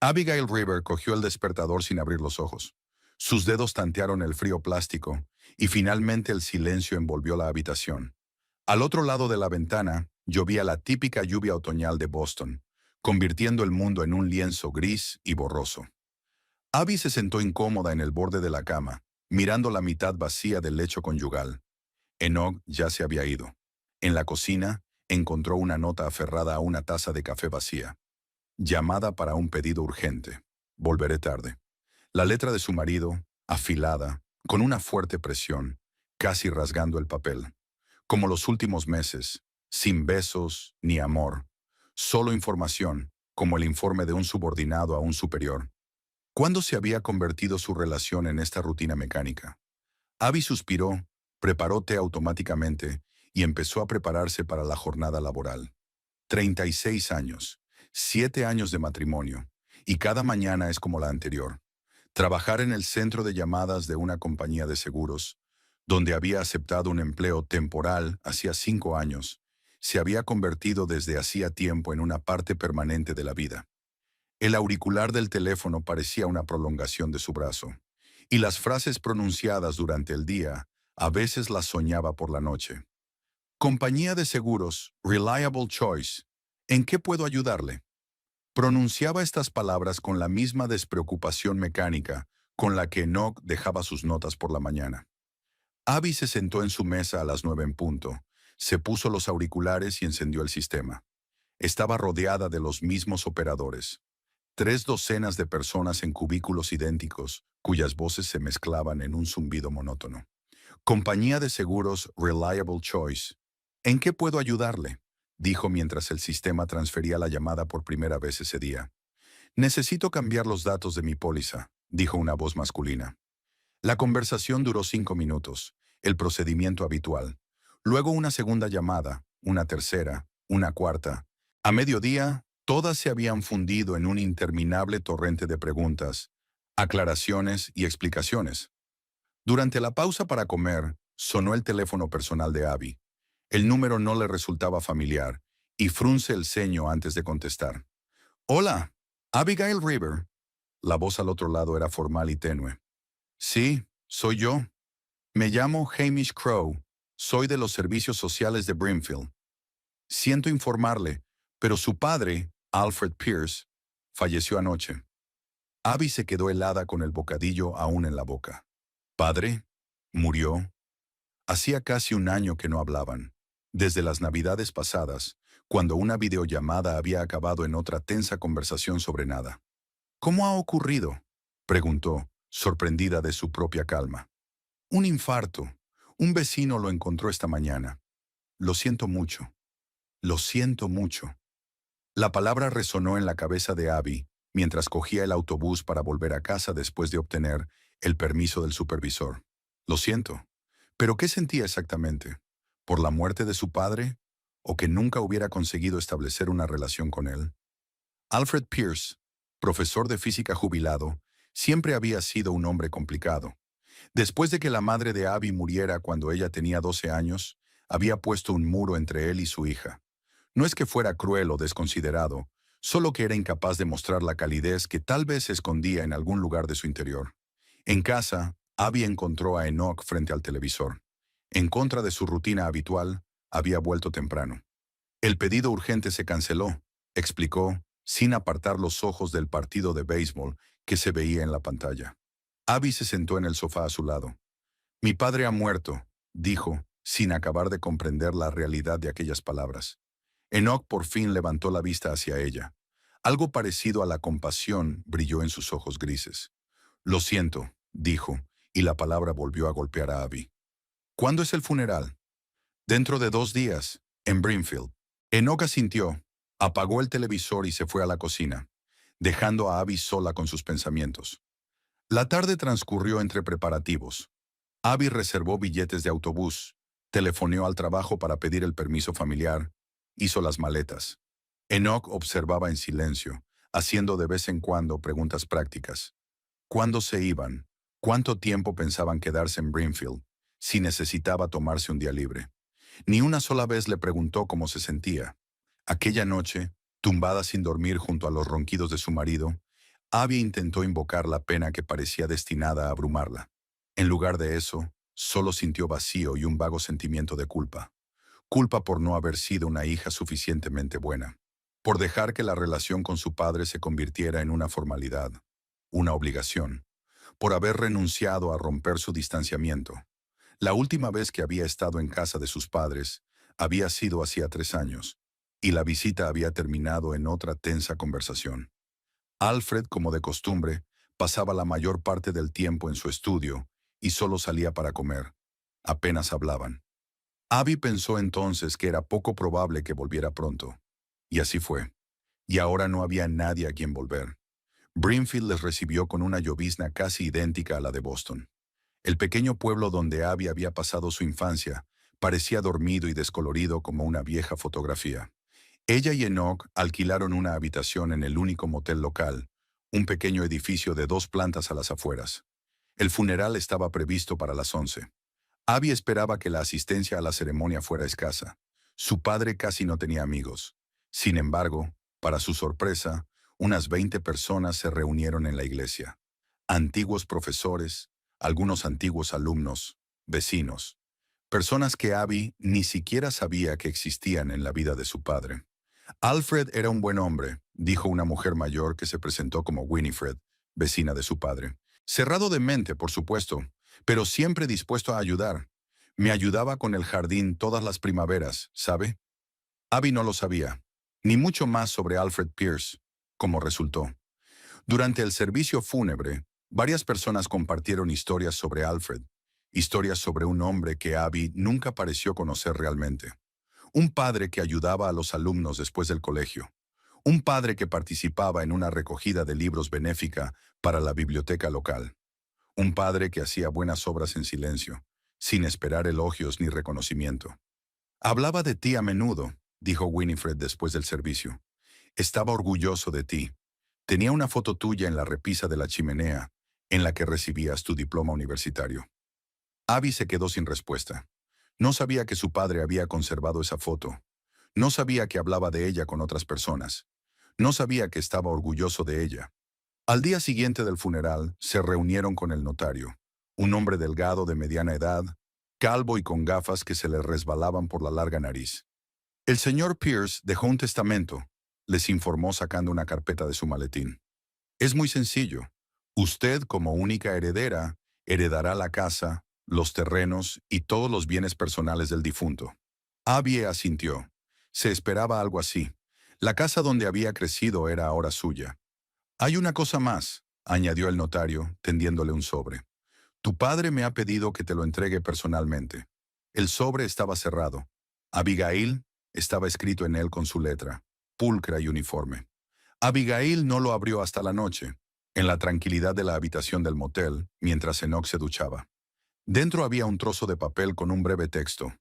Abigail River cogió el despertador sin abrir los ojos. Sus dedos tantearon el frío plástico y finalmente el silencio envolvió la habitación. Al otro lado de la ventana llovía la típica lluvia otoñal de Boston, convirtiendo el mundo en un lienzo gris y borroso. Abby se sentó incómoda en el borde de la cama, mirando la mitad vacía del lecho conyugal. Enoch ya se había ido. En la cocina, encontró una nota aferrada a una taza de café vacía. Llamada para un pedido urgente. Volveré tarde. La letra de su marido, afilada, con una fuerte presión, casi rasgando el papel. Como los últimos meses, sin besos ni amor. Solo información, como el informe de un subordinado a un superior. ¿Cuándo se había convertido su relación en esta rutina mecánica? Abby suspiró, preparó té automáticamente y empezó a prepararse para la jornada laboral. 36 años, 7 años de matrimonio, y cada mañana es como la anterior. Trabajar en el centro de llamadas de una compañía de seguros, donde había aceptado un empleo temporal hacía 5 años, se había convertido desde hacía tiempo en una parte permanente de la vida. El auricular del teléfono parecía una prolongación de su brazo, y las frases pronunciadas durante el día, a veces las soñaba por la noche. Compañía de seguros, Reliable Choice. ¿En qué puedo ayudarle? Pronunciaba estas palabras con la misma despreocupación mecánica con la que Enoch dejaba sus notas por la mañana. Abby se sentó en su mesa a las 9 en punto, se puso los auriculares y encendió el sistema. Estaba rodeada de los mismos operadores. 3 docenas de personas en cubículos idénticos, cuyas voces se mezclaban en un zumbido monótono. Compañía de seguros Reliable Choice. ¿En qué puedo ayudarle?, dijo mientras el sistema transfería la llamada por primera vez ese día. Necesito cambiar los datos de mi póliza, dijo una voz masculina. La conversación duró 5 minutos, el procedimiento habitual. Luego una segunda llamada, una tercera, una cuarta. A mediodía, todas se habían fundido en un interminable torrente de preguntas, aclaraciones y explicaciones. Durante la pausa para comer, sonó el teléfono personal de Abby. El número no le resultaba familiar, y frunce el ceño antes de contestar. «Hola, Abigail River». La voz al otro lado era formal y tenue. «Sí, soy yo. Me llamo Hamish Crowe. Soy de los servicios sociales de Brimfield. Siento informarle, pero su padre, Alfred Pierce, falleció anoche». Abby se quedó helada con el bocadillo aún en la boca. «¿Padre? ¿Murió?» Hacía casi un año que no hablaban. Desde las Navidades pasadas, cuando una videollamada había acabado en otra tensa conversación sobre nada. «¿Cómo ha ocurrido?», preguntó, sorprendida de su propia calma. «Un infarto. Un vecino lo encontró esta mañana. Lo siento mucho. Lo siento mucho». La palabra resonó en la cabeza de Abby mientras cogía el autobús para volver a casa después de obtener el permiso del supervisor. «Lo siento». ¿Pero qué sentía exactamente? ¿Por la muerte de su padre? ¿O que nunca hubiera conseguido establecer una relación con él? Alfred Pierce, profesor de física jubilado, siempre había sido un hombre complicado. Después de que la madre de Abby muriera cuando ella tenía 12 años, había puesto un muro entre él y su hija. No es que fuera cruel o desconsiderado, solo que era incapaz de mostrar la calidez que tal vez se escondía en algún lugar de su interior. En casa, Abby encontró a Enoch frente al televisor. En contra de su rutina habitual, había vuelto temprano. «El pedido urgente se canceló», explicó, sin apartar los ojos del partido de béisbol que se veía en la pantalla. Abby se sentó en el sofá a su lado. «Mi padre ha muerto», dijo, sin acabar de comprender la realidad de aquellas palabras. Enoch por fin levantó la vista hacia ella. Algo parecido a la compasión brilló en sus ojos grises. «Lo siento», dijo, y la palabra volvió a golpear a Abby. «¿Cuándo es el funeral?» «Dentro de 2 días, en Brimfield». Enoch asintió, apagó el televisor y se fue a la cocina, dejando a Abby sola con sus pensamientos. La tarde transcurrió entre preparativos. Abby reservó billetes de autobús, telefoneó al trabajo para pedir el permiso familiar, hizo las maletas. Enoch observaba en silencio, haciendo de vez en cuando preguntas prácticas. ¿Cuándo se iban? ¿Cuánto tiempo pensaban quedarse en Brimfield? Si necesitaba tomarse un día libre. Ni una sola vez le preguntó cómo se sentía. Aquella noche, tumbada sin dormir junto a los ronquidos de su marido, Abby intentó invocar la pena que parecía destinada a abrumarla. En lugar de eso, solo sintió vacío y un vago sentimiento de culpa. Culpa por no haber sido una hija suficientemente buena. Por dejar que la relación con su padre se convirtiera en una formalidad, una obligación. Por haber renunciado a romper su distanciamiento. La última vez que había estado en casa de sus padres había sido hacía 3 años, y la visita había terminado en otra tensa conversación. Alfred, como de costumbre, pasaba la mayor parte del tiempo en su estudio y solo salía para comer. Apenas hablaban. Abby pensó entonces que era poco probable que volviera pronto. Y así fue. Y ahora no había nadie a quien volver. Brimfield les recibió con una llovizna casi idéntica a la de Boston. El pequeño pueblo donde Abby había pasado su infancia parecía dormido y descolorido como una vieja fotografía. Ella y Enoch alquilaron una habitación en el único motel local, un pequeño edificio de 2 plantas a las afueras. El funeral estaba previsto para las 11. Abby esperaba que la asistencia a la ceremonia fuera escasa. Su padre casi no tenía amigos. Sin embargo, para su sorpresa, unas 20 personas se reunieron en la iglesia. Antiguos profesores, algunos antiguos alumnos, vecinos. Personas que Abby ni siquiera sabía que existían en la vida de su padre. Alfred era un buen hombre, dijo una mujer mayor que se presentó como Winifred, vecina de su padre. Cerrado de mente, por supuesto, pero siempre dispuesto a ayudar. Me ayudaba con el jardín todas las primaveras, ¿sabe? Abby no lo sabía, ni mucho más sobre Alfred Pierce, como resultó. Durante el servicio fúnebre, varias personas compartieron historias sobre Alfred, historias sobre un hombre que Abby nunca pareció conocer realmente. Un padre que ayudaba a los alumnos después del colegio. Un padre que participaba en una recogida de libros benéfica para la biblioteca local. Un padre que hacía buenas obras en silencio, sin esperar elogios ni reconocimiento. Hablaba de ti a menudo, dijo Winifred después del servicio. Estaba orgulloso de ti. Tenía una foto tuya en la repisa de la chimenea, en la que recibías tu diploma universitario. Abby se quedó sin respuesta. No sabía que su padre había conservado esa foto. No sabía que hablaba de ella con otras personas. No sabía que estaba orgulloso de ella. Al día siguiente del funeral, se reunieron con el notario, un hombre delgado de mediana edad, calvo y con gafas que se le resbalaban por la larga nariz. El señor Pierce dejó un testamento, les informó sacando una carpeta de su maletín. Es muy sencillo. Usted, como única heredera, heredará la casa, los terrenos y todos los bienes personales del difunto. Abby asintió. Se esperaba algo así. La casa donde había crecido era ahora suya. Hay una cosa más, añadió el notario, tendiéndole un sobre. Tu padre me ha pedido que te lo entregue personalmente. El sobre estaba cerrado. Abigail estaba escrito en él con su letra, pulcra y uniforme. Abigail no lo abrió hasta la noche, en la tranquilidad de la habitación del motel, mientras Enoch se duchaba. Dentro había un trozo de papel con un breve texto.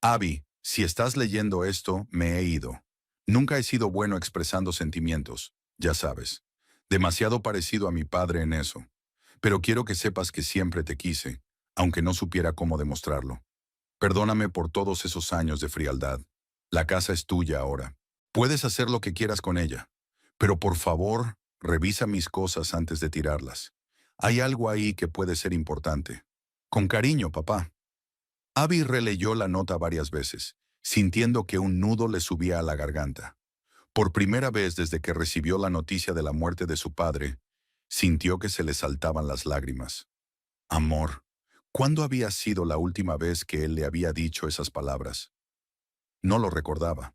Abby, si estás leyendo esto, me he ido. Nunca he sido bueno expresando sentimientos, ya sabes. Demasiado parecido a mi padre en eso. Pero quiero que sepas que siempre te quise, aunque no supiera cómo demostrarlo. Perdóname por todos esos años de frialdad. La casa es tuya ahora. Puedes hacer lo que quieras con ella. Pero por favor, revisa mis cosas antes de tirarlas. Hay algo ahí que puede ser importante. Con cariño, papá. Abby releyó la nota varias veces, sintiendo que un nudo le subía a la garganta. Por primera vez desde que recibió la noticia de la muerte de su padre, sintió que se le saltaban las lágrimas. Amor. ¿Cuándo había sido la última vez que él le había dicho esas palabras? No lo recordaba.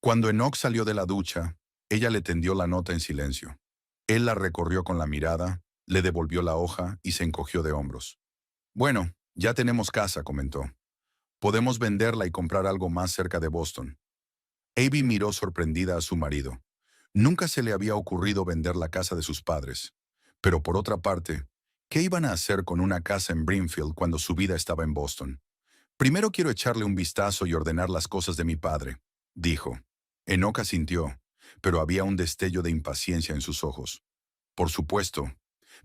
Cuando Enoch salió de la ducha, ella le tendió la nota en silencio. Él la recorrió con la mirada, le devolvió la hoja y se encogió de hombros. Bueno, ya tenemos casa, comentó. Podemos venderla y comprar algo más cerca de Boston. Abby miró sorprendida a su marido. Nunca se le había ocurrido vender la casa de sus padres. Pero por otra parte, ¿qué iban a hacer con una casa en Brimfield cuando su vida estaba en Boston? Primero quiero echarle un vistazo y ordenar las cosas de mi padre, dijo. Enoch asintió, pero había un destello de impaciencia en sus ojos. Por supuesto,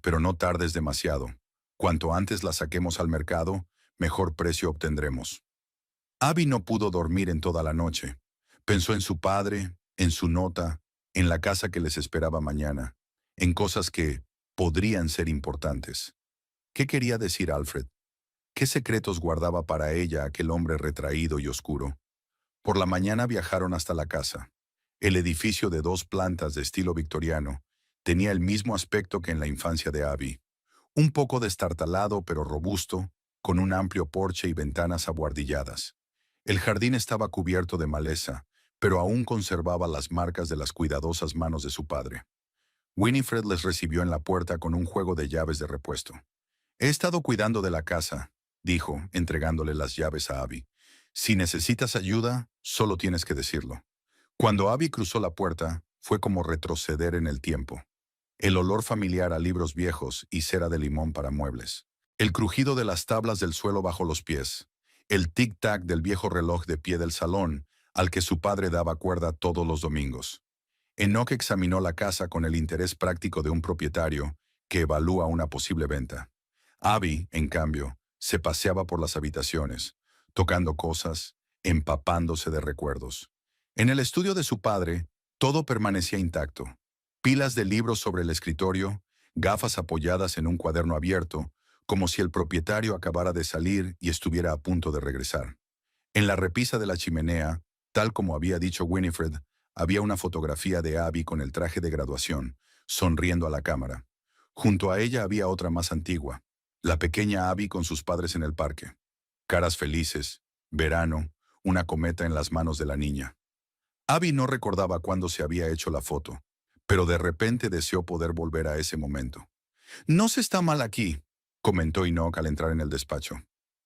pero no tardes demasiado. Cuanto antes la saquemos al mercado, mejor precio obtendremos. Abby no pudo dormir en toda la noche. Pensó en su padre, en su nota, en la casa que les esperaba mañana. en cosas que podrían ser importantes. ¿Qué quería decir Alfred? ¿Qué secretos guardaba para ella aquel hombre retraído y oscuro? Por la mañana viajaron hasta la casa. El edificio de 2 plantas de estilo victoriano tenía el mismo aspecto que en la infancia de Abby. Un poco destartalado pero robusto, con un amplio porche y ventanas abuhardilladas. El jardín estaba cubierto de maleza, pero aún conservaba las marcas de las cuidadosas manos de su padre. Winifred les recibió en la puerta con un juego de llaves de repuesto. He estado cuidando de la casa, dijo, entregándole las llaves a Abby. Si necesitas ayuda, solo tienes que decirlo. Cuando Abby cruzó la puerta, fue como retroceder en el tiempo. El olor familiar a libros viejos y cera de limón para muebles. El crujido de las tablas del suelo bajo los pies. El tic-tac del viejo reloj de pie del salón, al que su padre daba cuerda todos los domingos. Enoch examinó la casa con el interés práctico de un propietario que evalúa una posible venta. Abby, en cambio, se paseaba por las habitaciones, tocando cosas, empapándose de recuerdos. En el estudio de su padre, todo permanecía intacto. Pilas de libros sobre el escritorio, gafas apoyadas en un cuaderno abierto, como si el propietario acabara de salir y estuviera a punto de regresar. En la repisa de la chimenea, tal como había dicho Winifred, había una fotografía de Abby con el traje de graduación, sonriendo a la cámara. Junto a ella había otra más antigua, la pequeña Abby con sus padres en el parque. Caras felices, verano, una cometa en las manos de la niña. Abby no recordaba cuándo se había hecho la foto, pero de repente deseó poder volver a ese momento. No se está mal aquí, comentó Enoch al entrar en el despacho,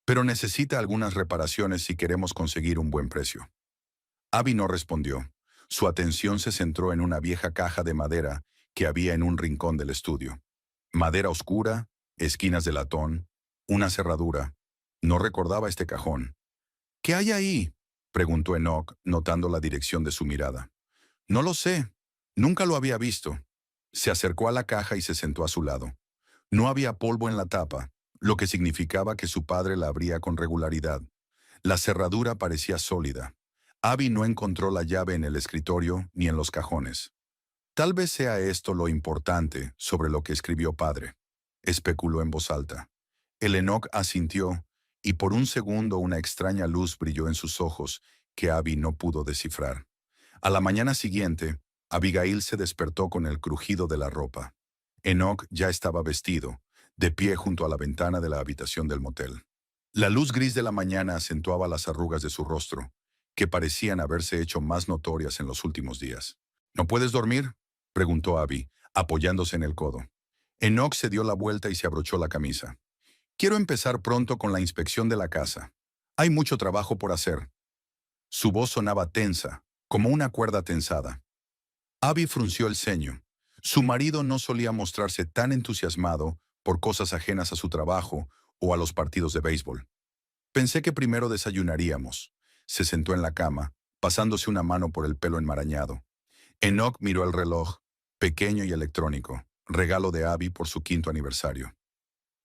pero necesita algunas reparaciones si queremos conseguir un buen precio. Abby no respondió. Su atención se centró en una vieja caja de madera que había en un rincón del estudio. Madera oscura, esquinas de latón, una cerradura. No recordaba este cajón. ¿Qué hay ahí?, preguntó Enoch, notando la dirección de su mirada. No lo sé. Nunca lo había visto. Se acercó a la caja y se sentó a su lado. No había polvo en la tapa, lo que significaba que su padre la abría con regularidad. La cerradura parecía sólida. Abby no encontró la llave en el escritorio ni en los cajones. Tal vez sea esto lo importante sobre lo que escribió padre, especuló en voz alta. El Enoch asintió, y por un segundo una extraña luz brilló en sus ojos que Abby no pudo descifrar. A la mañana siguiente, Abigail se despertó con el crujido de la ropa. Enoch ya estaba vestido, de pie junto a la ventana de la habitación del motel. La luz gris de la mañana acentuaba las arrugas de su rostro, que parecían haberse hecho más notorias en los últimos días. ¿No puedes dormir?, preguntó Abby, apoyándose en el codo. Enoch se dio la vuelta y se abrochó la camisa. Quiero empezar pronto con la inspección de la casa. Hay mucho trabajo por hacer. Su voz sonaba tensa, como una cuerda tensada. Abby frunció el ceño. Su marido no solía mostrarse tan entusiasmado por cosas ajenas a su trabajo o a los partidos de béisbol. Pensé que primero desayunaríamos. Se sentó en la cama, pasándose una mano por el pelo enmarañado. Enoch miró el reloj, pequeño y electrónico, regalo de Abby por su 5º aniversario.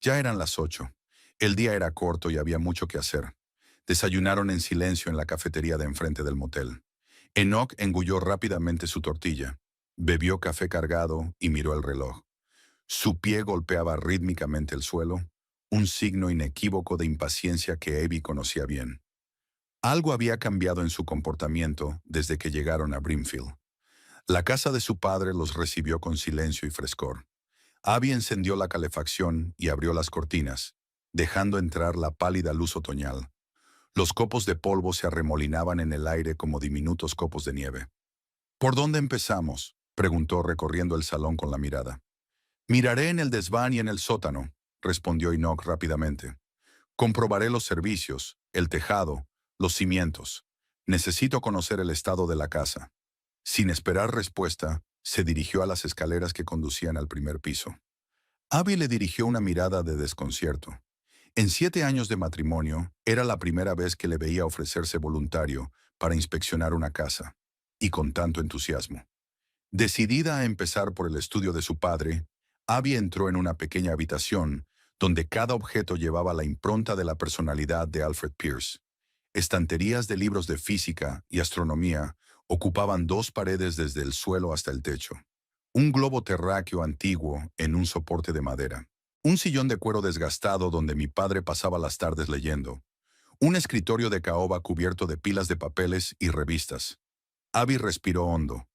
Ya eran las 8. El día era corto y había mucho que hacer. Desayunaron en silencio en la cafetería de enfrente del motel. Enoch engulló rápidamente su tortilla, bebió café cargado y miró el reloj. Su pie golpeaba rítmicamente el suelo, un signo inequívoco de impaciencia que Abby conocía bien. Algo había cambiado en su comportamiento desde que llegaron a Brimfield. La casa de su padre los recibió con silencio y frescor. Abby encendió la calefacción y abrió las cortinas, dejando entrar la pálida luz otoñal. Los copos de polvo se arremolinaban en el aire como diminutos copos de nieve. ¿Por dónde empezamos?, preguntó recorriendo el salón con la mirada. Miraré en el desván y en el sótano, respondió Enoch rápidamente. Comprobaré los servicios, el tejado, los cimientos. Necesito conocer el estado de la casa. Sin esperar respuesta, se dirigió a las escaleras que conducían al primer piso. Abby le dirigió una mirada de desconcierto. En 7 años de matrimonio, era la primera vez que le veía ofrecerse voluntario para inspeccionar una casa, y con tanto entusiasmo. Decidida a empezar por el estudio de su padre, Abby entró en una pequeña habitación donde cada objeto llevaba la impronta de la personalidad de Alfred Pierce. Estanterías de libros de física y astronomía ocupaban 2 paredes desde el suelo hasta el techo. Un globo terráqueo antiguo en un soporte de madera. Un sillón de cuero desgastado donde mi padre pasaba las tardes leyendo. Un escritorio de caoba cubierto de pilas de papeles y revistas. Abby respiró hondo.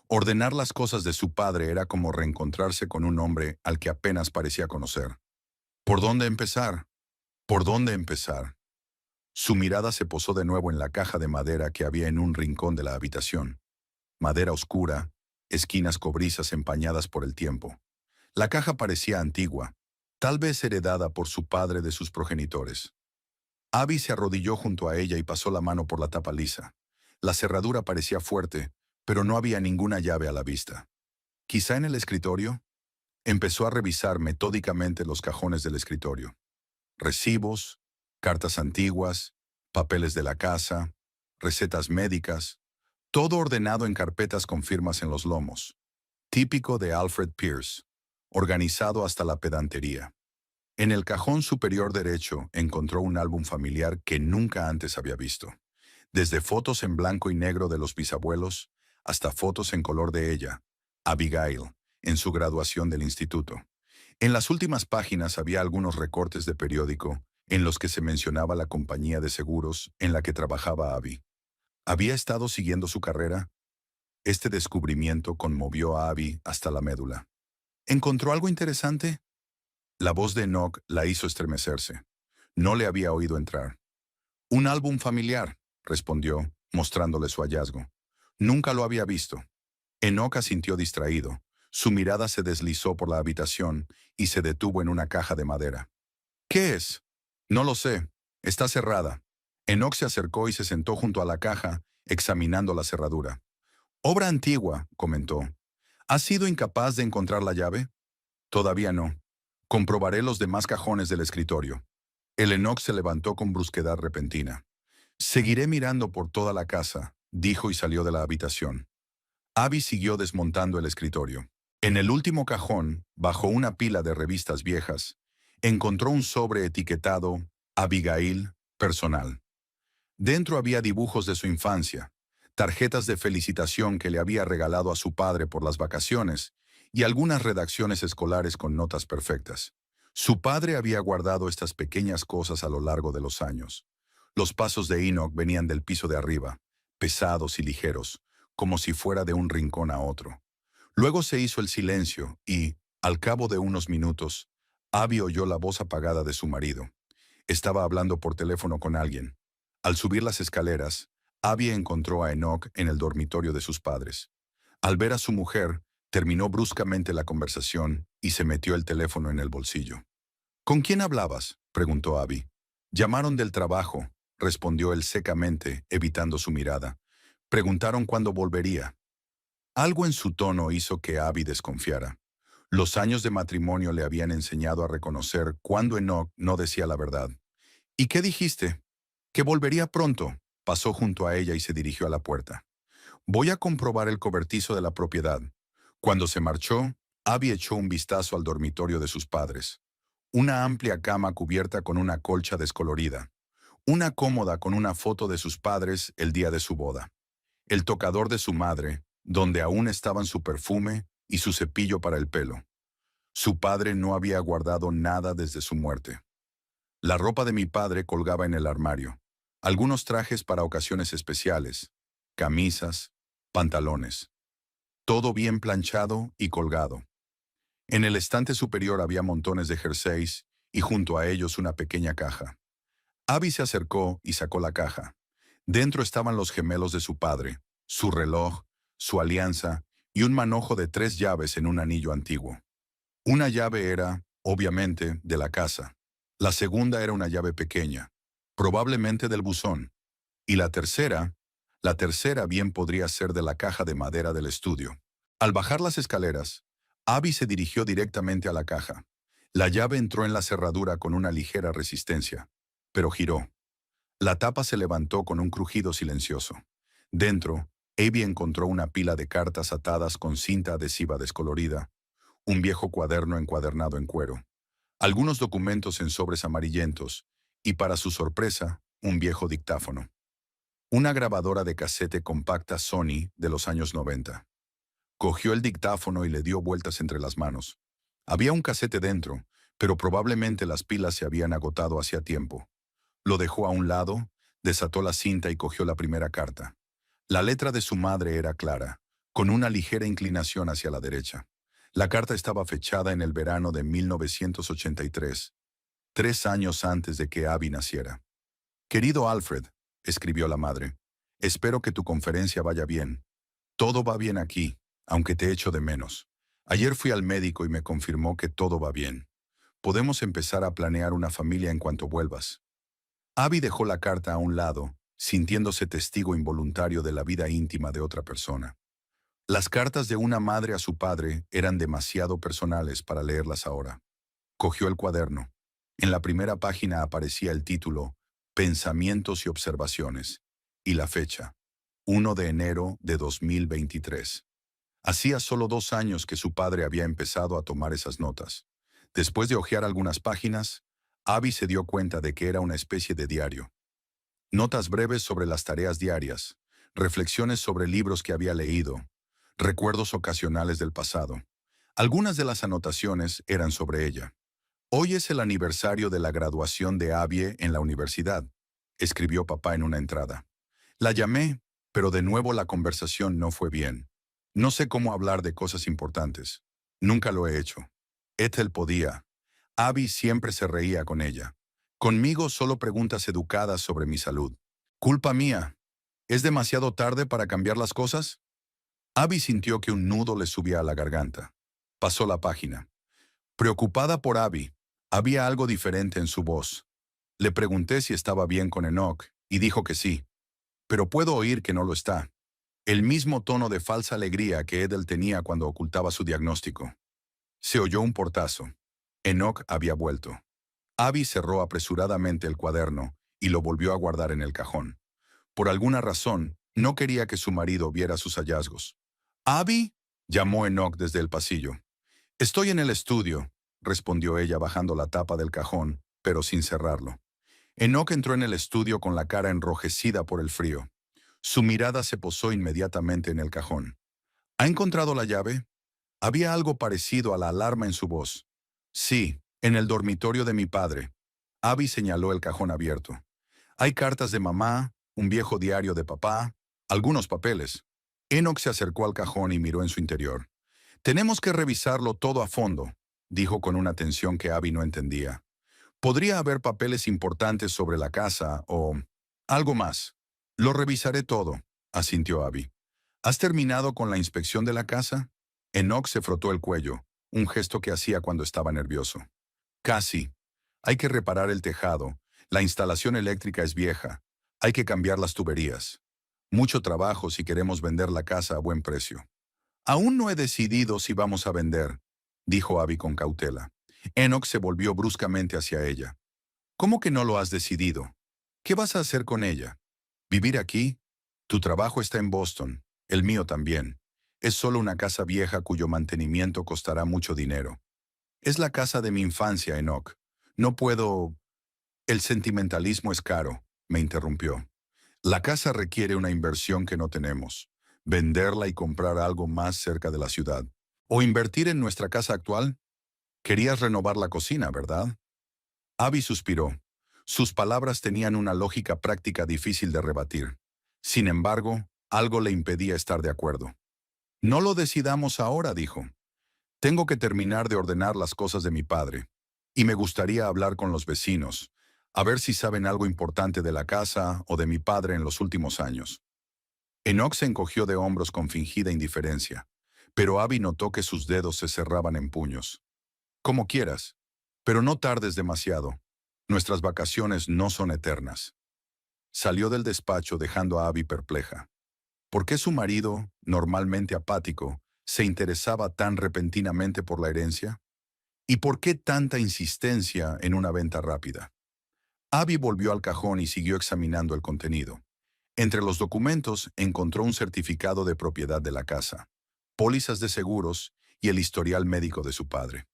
Ordenar las cosas de su padre era como reencontrarse con un hombre al que apenas parecía conocer. ¿Por dónde empezar? ¿Por dónde empezar? Su mirada se posó de nuevo en la caja de madera que había en un rincón de la habitación. Madera oscura, esquinas cobrizas empañadas por el tiempo. La caja parecía antigua, tal vez heredada por su padre de sus progenitores. Abby se arrodilló junto a ella y pasó la mano por la tapa lisa. La cerradura parecía fuerte, pero no había ninguna llave a la vista. ¿Quizá en el escritorio? Empezó a revisar metódicamente los cajones del escritorio. Recibos, cartas antiguas, papeles de la casa, recetas médicas, todo ordenado en carpetas con firmas en los lomos. Típico de Alfred Pierce, organizado hasta la pedantería. En el cajón superior derecho encontró un álbum familiar que nunca antes había visto. Desde fotos en blanco y negro de los bisabuelos hasta fotos en color de ella, Abigail, en su graduación del instituto. En las últimas páginas había algunos recortes de periódico en los que se mencionaba la compañía de seguros en la que trabajaba Abby. ¿Había estado siguiendo su carrera? Este descubrimiento conmovió a Abby hasta la médula. ¿Encontró algo interesante? La voz de Enoch la hizo estremecerse. No le había oído entrar. Un álbum familiar, respondió, mostrándole su hallazgo. Nunca lo había visto. Enoch asintió distraído. Su mirada se deslizó por la habitación y se detuvo en una caja de madera. ¿Qué es? No lo sé. Está cerrada. Enoch se acercó y se sentó junto a la caja, examinando la cerradura. Obra antigua, comentó. ¿Has sido incapaz de encontrar la llave? Todavía no. Comprobaré los demás cajones del escritorio. El Enoch se levantó con brusquedad repentina. Seguiré mirando por toda la casa, dijo y salió de la habitación. Abby siguió desmontando el escritorio. En el último cajón, bajo una pila de revistas viejas, encontró un sobre etiquetado Abigail, personal. Dentro había dibujos de su infancia, tarjetas de felicitación que le había regalado a su padre por las vacaciones y algunas redacciones escolares con notas perfectas. Su padre había guardado estas pequeñas cosas a lo largo de los años. Los pasos de Enoch venían del piso de arriba, pesados y ligeros, como si fuera de un rincón a otro. Luego se hizo el silencio y, al cabo de unos minutos, Abby oyó la voz apagada de su marido. Estaba hablando por teléfono con alguien. Al subir las escaleras, Abby encontró a Enoch en el dormitorio de sus padres. Al ver a su mujer, terminó bruscamente la conversación y se metió el teléfono en el bolsillo. ¿Con quién hablabas?, preguntó Abby. Llamaron del trabajo, respondió él secamente, evitando su mirada. Preguntaron cuándo volvería. Algo en su tono hizo que Abby desconfiara. Los años de matrimonio le habían enseñado a reconocer cuándo Enoch no decía la verdad. ¿Y qué dijiste? Que volvería pronto. Pasó junto a ella y se dirigió a la puerta. Voy a comprobar el cobertizo de la propiedad. Cuando se marchó, Abby echó un vistazo al dormitorio de sus padres. Una amplia cama cubierta con una colcha descolorida. Una cómoda con una foto de sus padres el día de su boda. El tocador de su madre, donde aún estaban su perfume y su cepillo para el pelo. Su padre no había guardado nada desde su muerte. La ropa de mi padre colgaba en el armario. Algunos trajes para ocasiones especiales, camisas, pantalones. Todo bien planchado y colgado. En el estante superior había montones de jerseys y junto a ellos una pequeña caja. Abby se acercó y sacó la caja. Dentro estaban los gemelos de su padre, su reloj, su alianza y un manojo de 3 llaves en un anillo antiguo. Una llave era, obviamente, de la casa. La segunda era una llave pequeña, probablemente del buzón. Y la tercera bien podría ser de la caja de madera del estudio. Al bajar las escaleras, Abby se dirigió directamente a la caja. La llave entró en la cerradura con una ligera resistencia, pero giró. La tapa se levantó con un crujido silencioso. Dentro, Abby encontró una pila de cartas atadas con cinta adhesiva descolorida, un viejo cuaderno encuadernado en cuero, algunos documentos en sobres amarillentos y, para su sorpresa, un viejo dictáfono. Una grabadora de casete compacta Sony de los años 90. Cogió el dictáfono y le dio vueltas entre las manos. Había un casete dentro, pero probablemente las pilas se habían agotado hacía tiempo. Lo dejó a un lado, desató la cinta y cogió la primera carta. La letra de su madre era clara, con una ligera inclinación hacia la derecha. La carta estaba fechada en el verano de 1983, 3 años antes de que Abby naciera. «Querido Alfred», escribió la madre, «espero que tu conferencia vaya bien. Todo va bien aquí, aunque te echo de menos. Ayer fui al médico y me confirmó que todo va bien. Podemos empezar a planear una familia en cuanto vuelvas». Abby dejó la carta a un lado, sintiéndose testigo involuntario de la vida íntima de otra persona. Las cartas de una madre a su padre eran demasiado personales para leerlas ahora. Cogió el cuaderno. En la primera página aparecía el título «Pensamientos y observaciones» y la fecha, 1 de enero de 2023. Hacía solo 2 años que su padre había empezado a tomar esas notas. Después de hojear algunas páginas, Abby se dio cuenta de que era una especie de diario. Notas breves sobre las tareas diarias, reflexiones sobre libros que había leído, recuerdos ocasionales del pasado. Algunas de las anotaciones eran sobre ella. «Hoy es el aniversario de la graduación de Abby en la universidad», escribió papá en una entrada. «La llamé, pero de nuevo la conversación no fue bien. No sé cómo hablar de cosas importantes. Nunca lo he hecho. Ethel podía. Abby siempre se reía con ella. Conmigo solo preguntas educadas sobre mi salud. Culpa mía. ¿Es demasiado tarde para cambiar las cosas?» Abby sintió que un nudo le subía a la garganta. Pasó la página. Preocupada por Abby, había algo diferente en su voz. Le pregunté si estaba bien con Enoch, y dijo que sí. Pero puedo oír que no lo está. El mismo tono de falsa alegría que Ethel tenía cuando ocultaba su diagnóstico. Se oyó un portazo. Enoch había vuelto. Abby cerró apresuradamente el cuaderno y lo volvió a guardar en el cajón. Por alguna razón, no quería que su marido viera sus hallazgos. «¿Abby?», llamó Enoch desde el pasillo. «Estoy en el estudio», respondió ella bajando la tapa del cajón, pero sin cerrarlo. Enoch entró en el estudio con la cara enrojecida por el frío. Su mirada se posó inmediatamente en el cajón. «¿Ha encontrado la llave?» Había algo parecido a la alarma en su voz. «Sí, en el dormitorio de mi padre». Abby señaló el cajón abierto. «Hay cartas de mamá, un viejo diario de papá, algunos papeles». Enoch se acercó al cajón y miró en su interior. «Tenemos que revisarlo todo a fondo», dijo con una tensión que Abby no entendía. «Podría haber papeles importantes sobre la casa o algo más». «Lo revisaré todo», asintió Abby. «¿Has terminado con la inspección de la casa?» Enoch se frotó el cuello, un gesto que hacía cuando estaba nervioso. «Casi. Hay que reparar el tejado. La instalación eléctrica es vieja. Hay que cambiar las tuberías. Mucho trabajo si queremos vender la casa a buen precio». «Aún no he decidido si vamos a vender», dijo Abby con cautela. Enoch se volvió bruscamente hacia ella. «¿Cómo que no lo has decidido? ¿Qué vas a hacer con ella? ¿Vivir aquí? Tu trabajo está en Boston, el mío también. Es solo una casa vieja cuyo mantenimiento costará mucho dinero. Es la casa de mi infancia, Enoch. No puedo...» «El sentimentalismo es caro», me interrumpió. «La casa requiere una inversión que no tenemos. Venderla y comprar algo más cerca de la ciudad. O invertir en nuestra casa actual. Querías renovar la cocina, ¿verdad?» Abby suspiró. Sus palabras tenían una lógica práctica difícil de rebatir. Sin embargo, algo le impedía estar de acuerdo. «No lo decidamos ahora», dijo. «Tengo que terminar de ordenar las cosas de mi padre. Y me gustaría hablar con los vecinos, a ver si saben algo importante de la casa o de mi padre en los últimos años». Enoch se encogió de hombros con fingida indiferencia, pero Abby notó que sus dedos se cerraban en puños. «Como quieras, pero no tardes demasiado. Nuestras vacaciones no son eternas». Salió del despacho dejando a Abby perpleja. ¿Por qué su marido, normalmente apático, se interesaba tan repentinamente por la herencia? ¿Y por qué tanta insistencia en una venta rápida? Abby volvió al cajón y siguió examinando el contenido. Entre los documentos encontró un certificado de propiedad de la casa, pólizas de seguros y el historial médico de su padre.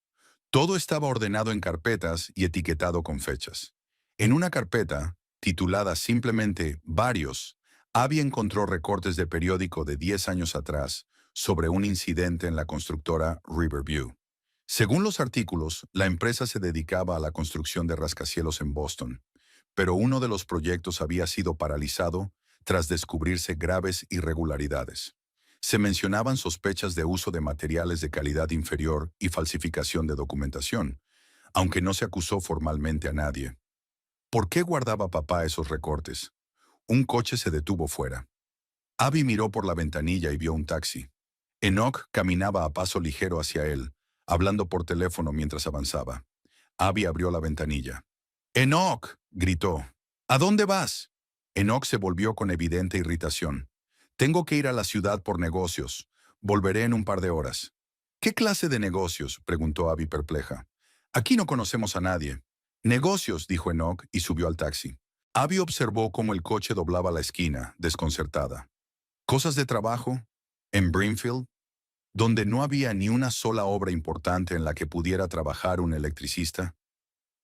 Todo estaba ordenado en carpetas y etiquetado con fechas. En una carpeta, titulada simplemente «Varios», Abby encontró recortes de periódico de 10 años atrás sobre un incidente en la constructora Riverview. Según los artículos, la empresa se dedicaba a la construcción de rascacielos en Boston, pero uno de los proyectos había sido paralizado tras descubrirse graves irregularidades. Se mencionaban sospechas de uso de materiales de calidad inferior y falsificación de documentación, aunque no se acusó formalmente a nadie. ¿Por qué guardaba papá esos recortes? Un coche se detuvo fuera. Abby miró por la ventanilla y vio un taxi. Enoch caminaba a paso ligero hacia él, hablando por teléfono mientras avanzaba. Abby abrió la ventanilla. ¡Enoch!, gritó. ¿A dónde vas? Enoch se volvió con evidente irritación. Tengo que ir a la ciudad por negocios. Volveré en un par de horas. ¿Qué clase de negocios?, preguntó Abby perpleja. Aquí no conocemos a nadie. Negocios, dijo Enoch y subió al taxi. Abby observó cómo el coche doblaba la esquina, desconcertada. ¿Cosas de trabajo? ¿En Brimfield? ¿Donde no había ni una sola obra importante en la que pudiera trabajar un electricista?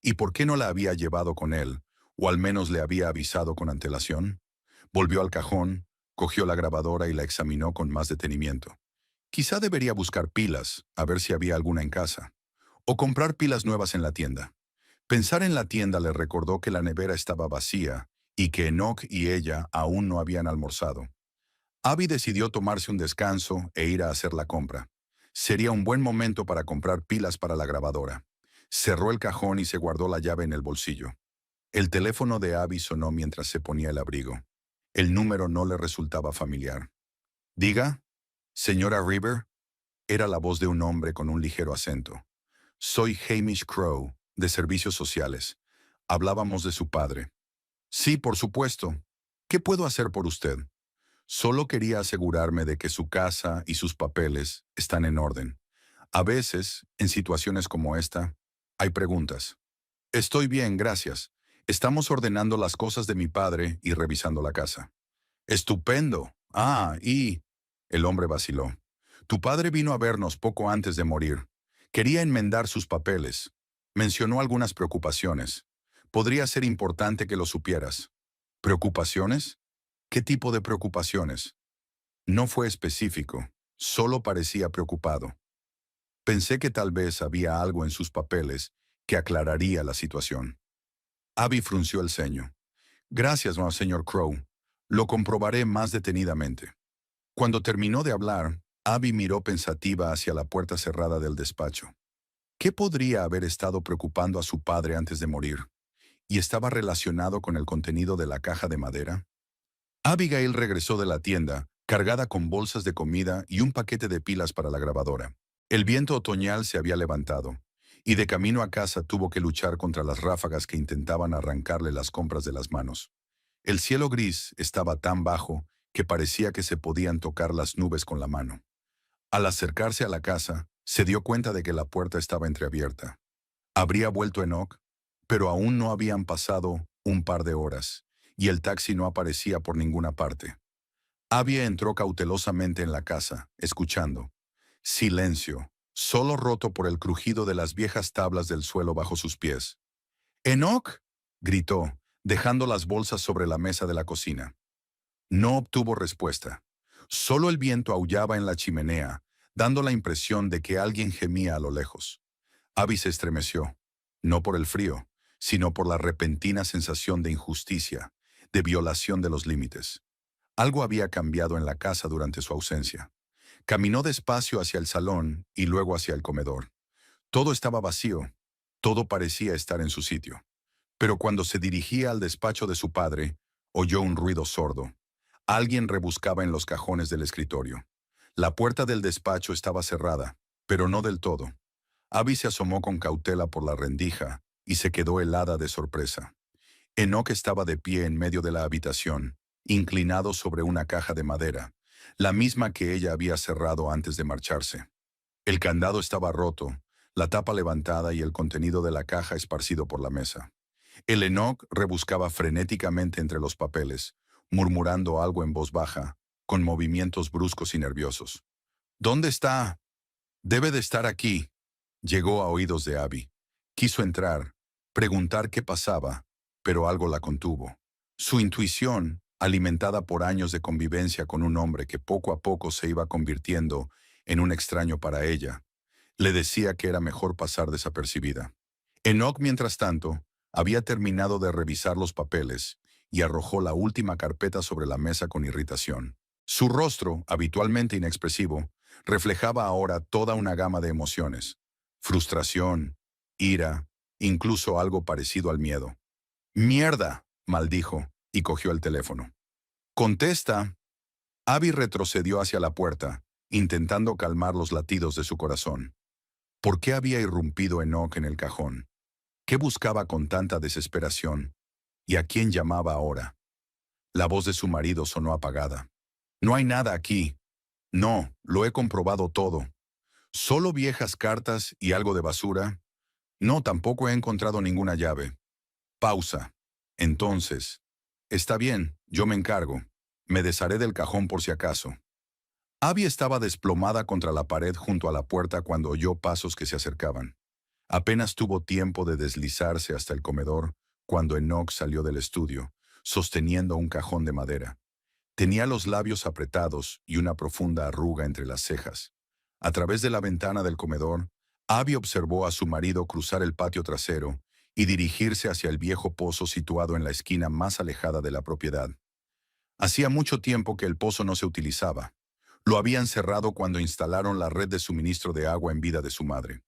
¿Y por qué no la había llevado con él, o al menos le había avisado con antelación? Volvió al cajón, cogió la grabadora y la examinó con más detenimiento. Quizá debería buscar pilas, a ver si había alguna en casa. O comprar pilas nuevas en la tienda. Pensar en la tienda le recordó que la nevera estaba vacía y que Enoch y ella aún no habían almorzado. Abby decidió tomarse un descanso e ir a hacer la compra. Sería un buen momento para comprar pilas para la grabadora. Cerró el cajón y se guardó la llave en el bolsillo. El teléfono de Abby sonó mientras se ponía el abrigo. El número no le resultaba familiar. Diga, señora River, era la voz de un hombre con un ligero acento. Soy Hamish Crowe, de Servicios Sociales. Hablábamos de su padre. Sí, por supuesto. ¿Qué puedo hacer por usted? Solo quería asegurarme de que su casa y sus papeles están en orden. A veces, en situaciones como esta, hay preguntas. Estoy bien, gracias. Estamos ordenando las cosas de mi padre y revisando la casa. Estupendo. El hombre vaciló. Tu padre vino a vernos poco antes de morir. Quería enmendar sus papeles. Mencionó algunas preocupaciones. Podría ser importante que lo supieras. ¿Preocupaciones? ¿Qué tipo de preocupaciones? No fue específico, solo parecía preocupado. Pensé que tal vez había algo en sus papeles que aclararía la situación. Abby frunció el ceño. Gracias, no, señor Crowe. Lo comprobaré más detenidamente. Cuando terminó de hablar, Abby miró pensativa hacia la puerta cerrada del despacho. ¿Qué podría haber estado preocupando a su padre antes de morir? ¿Y estaba relacionado con el contenido de la caja de madera? Abigail regresó de la tienda, cargada con bolsas de comida y un paquete de pilas para la grabadora. El viento otoñal se había levantado, y de camino a casa tuvo que luchar contra las ráfagas que intentaban arrancarle las compras de las manos. El cielo gris estaba tan bajo que parecía que se podían tocar las nubes con la mano. Al acercarse a la casa, se dio cuenta de que la puerta estaba entreabierta. Habría vuelto Enoch, pero aún no habían pasado un par de horas, y el taxi no aparecía por ninguna parte. Abby entró cautelosamente en la casa, escuchando. Silencio, solo roto por el crujido de las viejas tablas del suelo bajo sus pies. «¡Enoch!», gritó, dejando las bolsas sobre la mesa de la cocina. No obtuvo respuesta. Solo el viento aullaba en la chimenea, dando la impresión de que alguien gemía a lo lejos. Abby se estremeció, no por el frío, sino por la repentina sensación de injusticia, de violación de los límites. Algo había cambiado en la casa durante su ausencia. Caminó despacio hacia el salón y luego hacia el comedor. Todo estaba vacío, todo parecía estar en su sitio. Pero cuando se dirigía al despacho de su padre, oyó un ruido sordo. Alguien rebuscaba en los cajones del escritorio. La puerta del despacho estaba cerrada, pero no del todo. Abby se asomó con cautela por la rendija y se quedó helada de sorpresa. Enoch estaba de pie en medio de la habitación, inclinado sobre una caja de madera, la misma que ella había cerrado antes de marcharse. El candado estaba roto, la tapa levantada y el contenido de la caja esparcido por la mesa. El Enoch rebuscaba frenéticamente entre los papeles, murmurando algo en voz baja, con movimientos bruscos y nerviosos. «¿Dónde está? Debe de estar aquí», llegó a oídos de Abby. Quiso entrar, preguntar qué pasaba, pero algo la contuvo. Su intuición, alimentada por años de convivencia con un hombre que poco a poco se iba convirtiendo en un extraño para ella, le decía que era mejor pasar desapercibida. Enoch, mientras tanto, había terminado de revisar los papeles y arrojó la última carpeta sobre la mesa con irritación. Su rostro, habitualmente inexpresivo, reflejaba ahora toda una gama de emociones: frustración, ira, incluso algo parecido al miedo. «¡Mierda!», maldijo, y cogió el teléfono. «¡Contesta!». Abby retrocedió hacia la puerta, intentando calmar los latidos de su corazón. ¿Por qué había irrumpido Enoch en el cajón? ¿Qué buscaba con tanta desesperación? ¿Y a quién llamaba ahora? La voz de su marido sonó apagada. «No hay nada aquí». «No, lo he comprobado todo». «¿Solo viejas cartas y algo de basura?» «No, tampoco he encontrado ninguna llave». Pausa. «Entonces, está bien, yo me encargo. Me desharé del cajón por si acaso». Abby estaba desplomada contra la pared junto a la puerta cuando oyó pasos que se acercaban. Apenas tuvo tiempo de deslizarse hasta el comedor cuando Enoch salió del estudio, sosteniendo un cajón de madera. Tenía los labios apretados y una profunda arruga entre las cejas. A través de la ventana del comedor, Abby observó a su marido cruzar el patio trasero y dirigirse hacia el viejo pozo situado en la esquina más alejada de la propiedad. Hacía mucho tiempo que el pozo no se utilizaba. Lo habían cerrado cuando instalaron la red de suministro de agua en vida de su madre.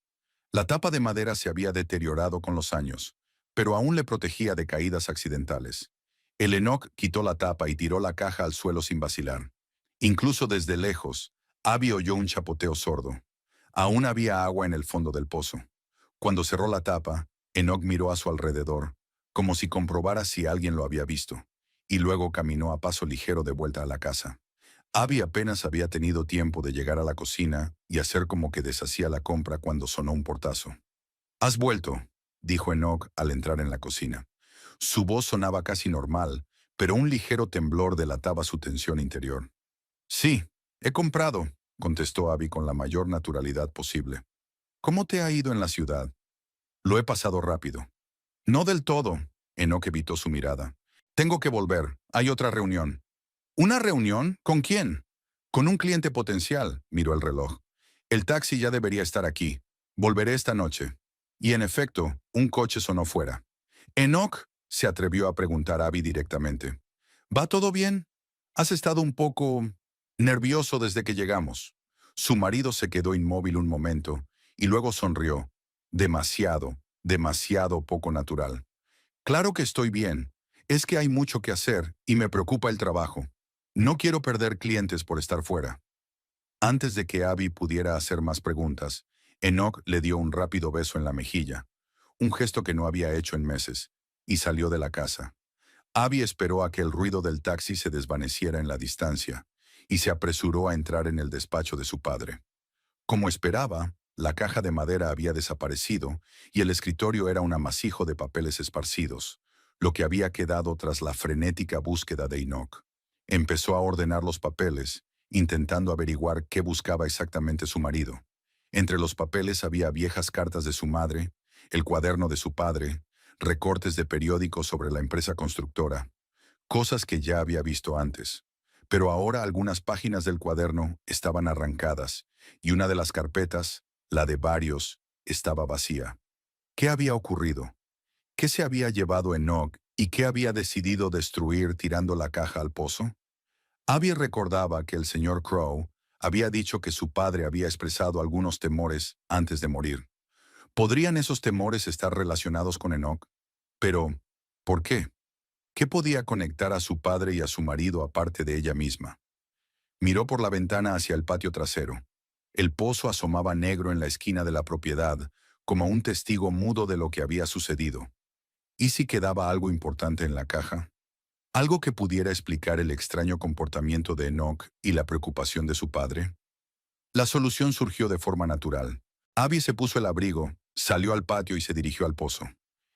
La tapa de madera se había deteriorado con los años, pero aún le protegía de caídas accidentales. El Enoch quitó la tapa y tiró la caja al suelo sin vacilar. Incluso desde lejos, Abby oyó un chapoteo sordo. Aún había agua en el fondo del pozo. Cuando cerró la tapa, Enoch miró a su alrededor, como si comprobara si alguien lo había visto, y luego caminó a paso ligero de vuelta a la casa. Abby apenas había tenido tiempo de llegar a la cocina y hacer como que deshacía la compra cuando sonó un portazo. «¿Has vuelto?», dijo Enoch al entrar en la cocina. Su voz sonaba casi normal, pero un ligero temblor delataba su tensión interior. «Sí, he comprado», contestó Abby con la mayor naturalidad posible. «¿Cómo te ha ido en la ciudad?». «Lo he pasado rápido». «No del todo», Enoch evitó su mirada. «Tengo que volver, hay otra reunión». «¿Una reunión? ¿Con quién?». «Con un cliente potencial», miró el reloj. «El taxi ya debería estar aquí. Volveré esta noche». Y en efecto, un coche sonó fuera. «Enoch», se atrevió a preguntar a Abby directamente. «¿Va todo bien? Has estado un poco nervioso desde que llegamos». Su marido se quedó inmóvil un momento y luego sonrió. Demasiado, demasiado poco natural. «Claro que estoy bien. Es que hay mucho que hacer y me preocupa el trabajo. No quiero perder clientes por estar fuera». Antes de que Abby pudiera hacer más preguntas, Enoch le dio un rápido beso en la mejilla, un gesto que no había hecho en meses, y salió de la casa. Abby esperó a que el ruido del taxi se desvaneciera en la distancia, y se apresuró a entrar en el despacho de su padre. Como esperaba, la caja de madera había desaparecido y el escritorio era un amasijo de papeles esparcidos, lo que había quedado tras la frenética búsqueda de Enoch. Empezó a ordenar los papeles, intentando averiguar qué buscaba exactamente su marido. Entre los papeles había viejas cartas de su madre, el cuaderno de su padre, recortes de periódicos sobre la empresa constructora, cosas que ya había visto antes. Pero ahora algunas páginas del cuaderno estaban arrancadas y una de las carpetas, la de varios, estaba vacía. ¿Qué había ocurrido? ¿Qué se había llevado Enoch y qué había decidido destruir tirando la caja al pozo? Abby recordaba que el señor Crow había dicho que su padre había expresado algunos temores antes de morir. ¿Podrían esos temores estar relacionados con Enoch? Pero, ¿por qué? ¿Qué podía conectar a su padre y a su marido aparte de ella misma? Miró por la ventana hacia el patio trasero. El pozo asomaba negro en la esquina de la propiedad, como un testigo mudo de lo que había sucedido. ¿Y si quedaba algo importante en la caja? ¿Algo que pudiera explicar el extraño comportamiento de Enoch y la preocupación de su padre? La solución surgió de forma natural. Abby se puso el abrigo, salió al patio y se dirigió al pozo.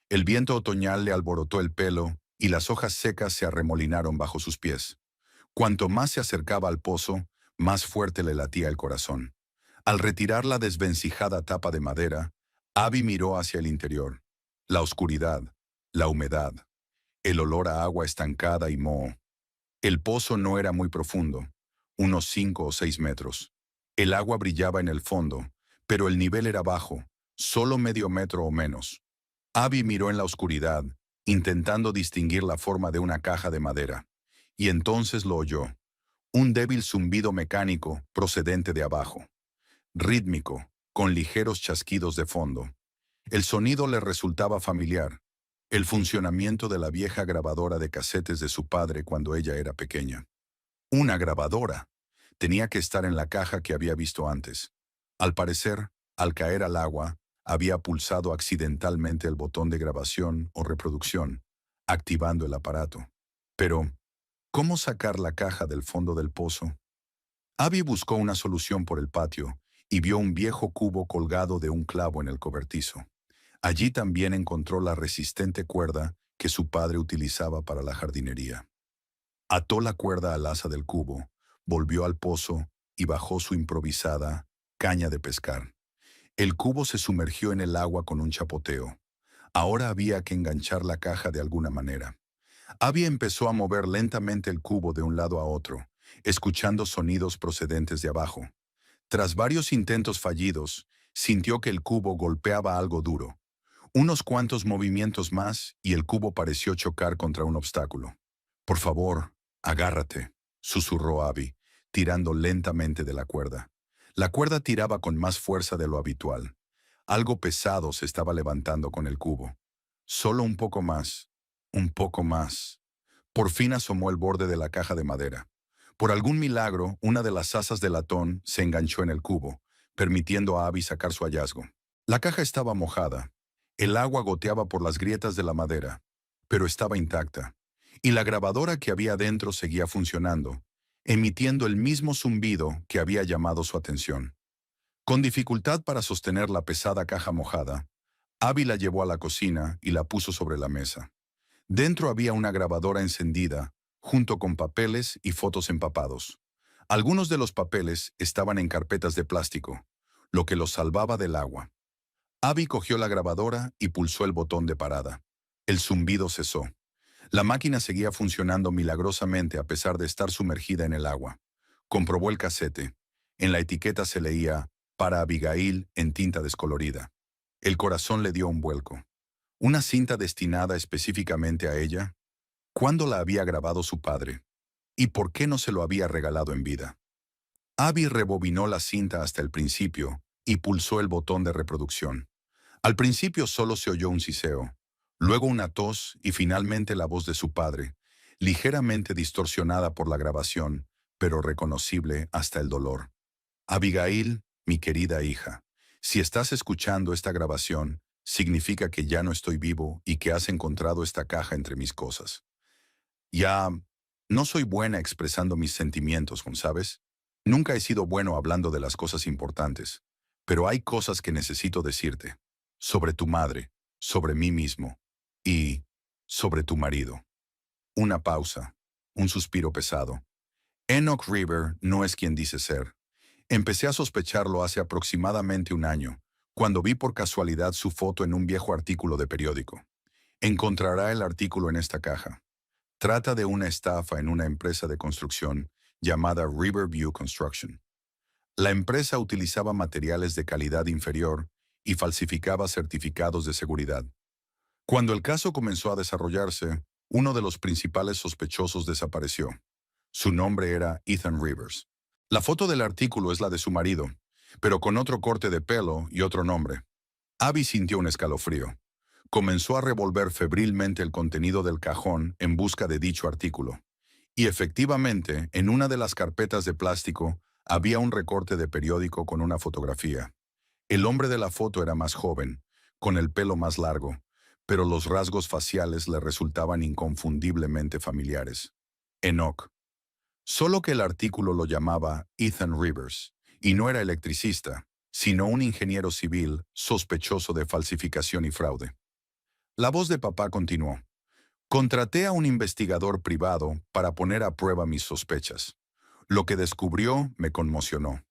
El viento otoñal le alborotó el pelo y las hojas secas se arremolinaron bajo sus pies. Cuanto más se acercaba al pozo, más fuerte le latía el corazón. Al retirar la desvencijada tapa de madera, Abby miró hacia el interior. La oscuridad, la humedad, el olor a agua estancada y moho. El pozo no era muy profundo, unos 5 o 6 metros. El agua brillaba en el fondo, pero el nivel era bajo, solo medio metro o menos. Abby miró en la oscuridad, intentando distinguir la forma de una caja de madera, y entonces lo oyó. Un débil zumbido mecánico procedente de abajo, rítmico, con ligeros chasquidos de fondo. El sonido le resultaba familiar, el funcionamiento de la vieja grabadora de casetes de su padre cuando ella era pequeña. Una grabadora. Tenía que estar en la caja que había visto antes. Al parecer, al caer al agua, había pulsado accidentalmente el botón de grabación o reproducción, activando el aparato. Pero, ¿cómo sacar la caja del fondo del pozo? Abby buscó una solución por el patio y vio un viejo cubo colgado de un clavo en el cobertizo. Allí también encontró la resistente cuerda que su padre utilizaba para la jardinería. Ató la cuerda al asa del cubo, volvió al pozo y bajó su improvisada caña de pescar. El cubo se sumergió en el agua con un chapoteo. Ahora había que enganchar la caja de alguna manera. Abby empezó a mover lentamente el cubo de un lado a otro, escuchando sonidos procedentes de abajo. Tras varios intentos fallidos, sintió que el cubo golpeaba algo duro. Unos cuantos movimientos más y el cubo pareció chocar contra un obstáculo. «Por favor, agárrate», susurró Abby, tirando lentamente de la cuerda. La cuerda tiraba con más fuerza de lo habitual. Algo pesado se estaba levantando con el cubo. Solo un poco más, un poco más. Por fin asomó el borde de la caja de madera. Por algún milagro, una de las asas de latón se enganchó en el cubo, permitiendo a Abby sacar su hallazgo. La caja estaba mojada. El agua goteaba por las grietas de la madera, pero estaba intacta, y la grabadora que había dentro seguía funcionando, emitiendo el mismo zumbido que había llamado su atención. Con dificultad para sostener la pesada caja mojada, Abby la llevó a la cocina y la puso sobre la mesa. Dentro había una grabadora encendida, junto con papeles y fotos empapados. Algunos de los papeles estaban en carpetas de plástico, lo que los salvaba del agua. Abby cogió la grabadora y pulsó el botón de parada. El zumbido cesó. La máquina seguía funcionando milagrosamente a pesar de estar sumergida en el agua. Comprobó el casete. En la etiqueta se leía «Para Abigail» en tinta descolorida. El corazón le dio un vuelco. ¿Una cinta destinada específicamente a ella? ¿Cuándo la había grabado su padre? ¿Y por qué no se lo había regalado en vida? Abby rebobinó la cinta hasta el principio y pulsó el botón de reproducción. Al principio solo se oyó un siseo, luego una tos y finalmente la voz de su padre, ligeramente distorsionada por la grabación, pero reconocible hasta el dolor. «Abigail, mi querida hija, si estás escuchando esta grabación, significa que ya no estoy vivo y que has encontrado esta caja entre mis cosas. Ya no soy buena expresando mis sentimientos, ¿sabes? Nunca he sido bueno hablando de las cosas importantes, pero hay cosas que necesito decirte. Sobre tu madre, sobre mí mismo y sobre tu marido». Una pausa, un suspiro pesado. Enoch River no es quien dice ser. Empecé a sospecharlo hace aproximadamente un año, cuando vi por casualidad su foto en un viejo artículo de periódico. Encontrará el artículo en esta caja. Trata de una estafa en una empresa de construcción llamada Riverview Construction. La empresa utilizaba materiales de calidad inferior y falsificaba certificados de seguridad. Cuando el caso comenzó a desarrollarse, uno de los principales sospechosos desapareció. Su nombre era Ethan Rivers. La foto del artículo es la de su marido, pero con otro corte de pelo y otro nombre. Abby sintió un escalofrío. Comenzó a revolver febrilmente el contenido del cajón en busca de dicho artículo. Y efectivamente, en una de las carpetas de plástico había un recorte de periódico con una fotografía. El hombre de la foto era más joven, con el pelo más largo, pero los rasgos faciales le resultaban inconfundiblemente familiares. Enoch. Solo que el artículo lo llamaba Ethan Rivers, y no era electricista, sino un ingeniero civil sospechoso de falsificación y fraude. La voz de papá continuó. «Contraté a un investigador privado para poner a prueba mis sospechas. Lo que descubrió me conmocionó.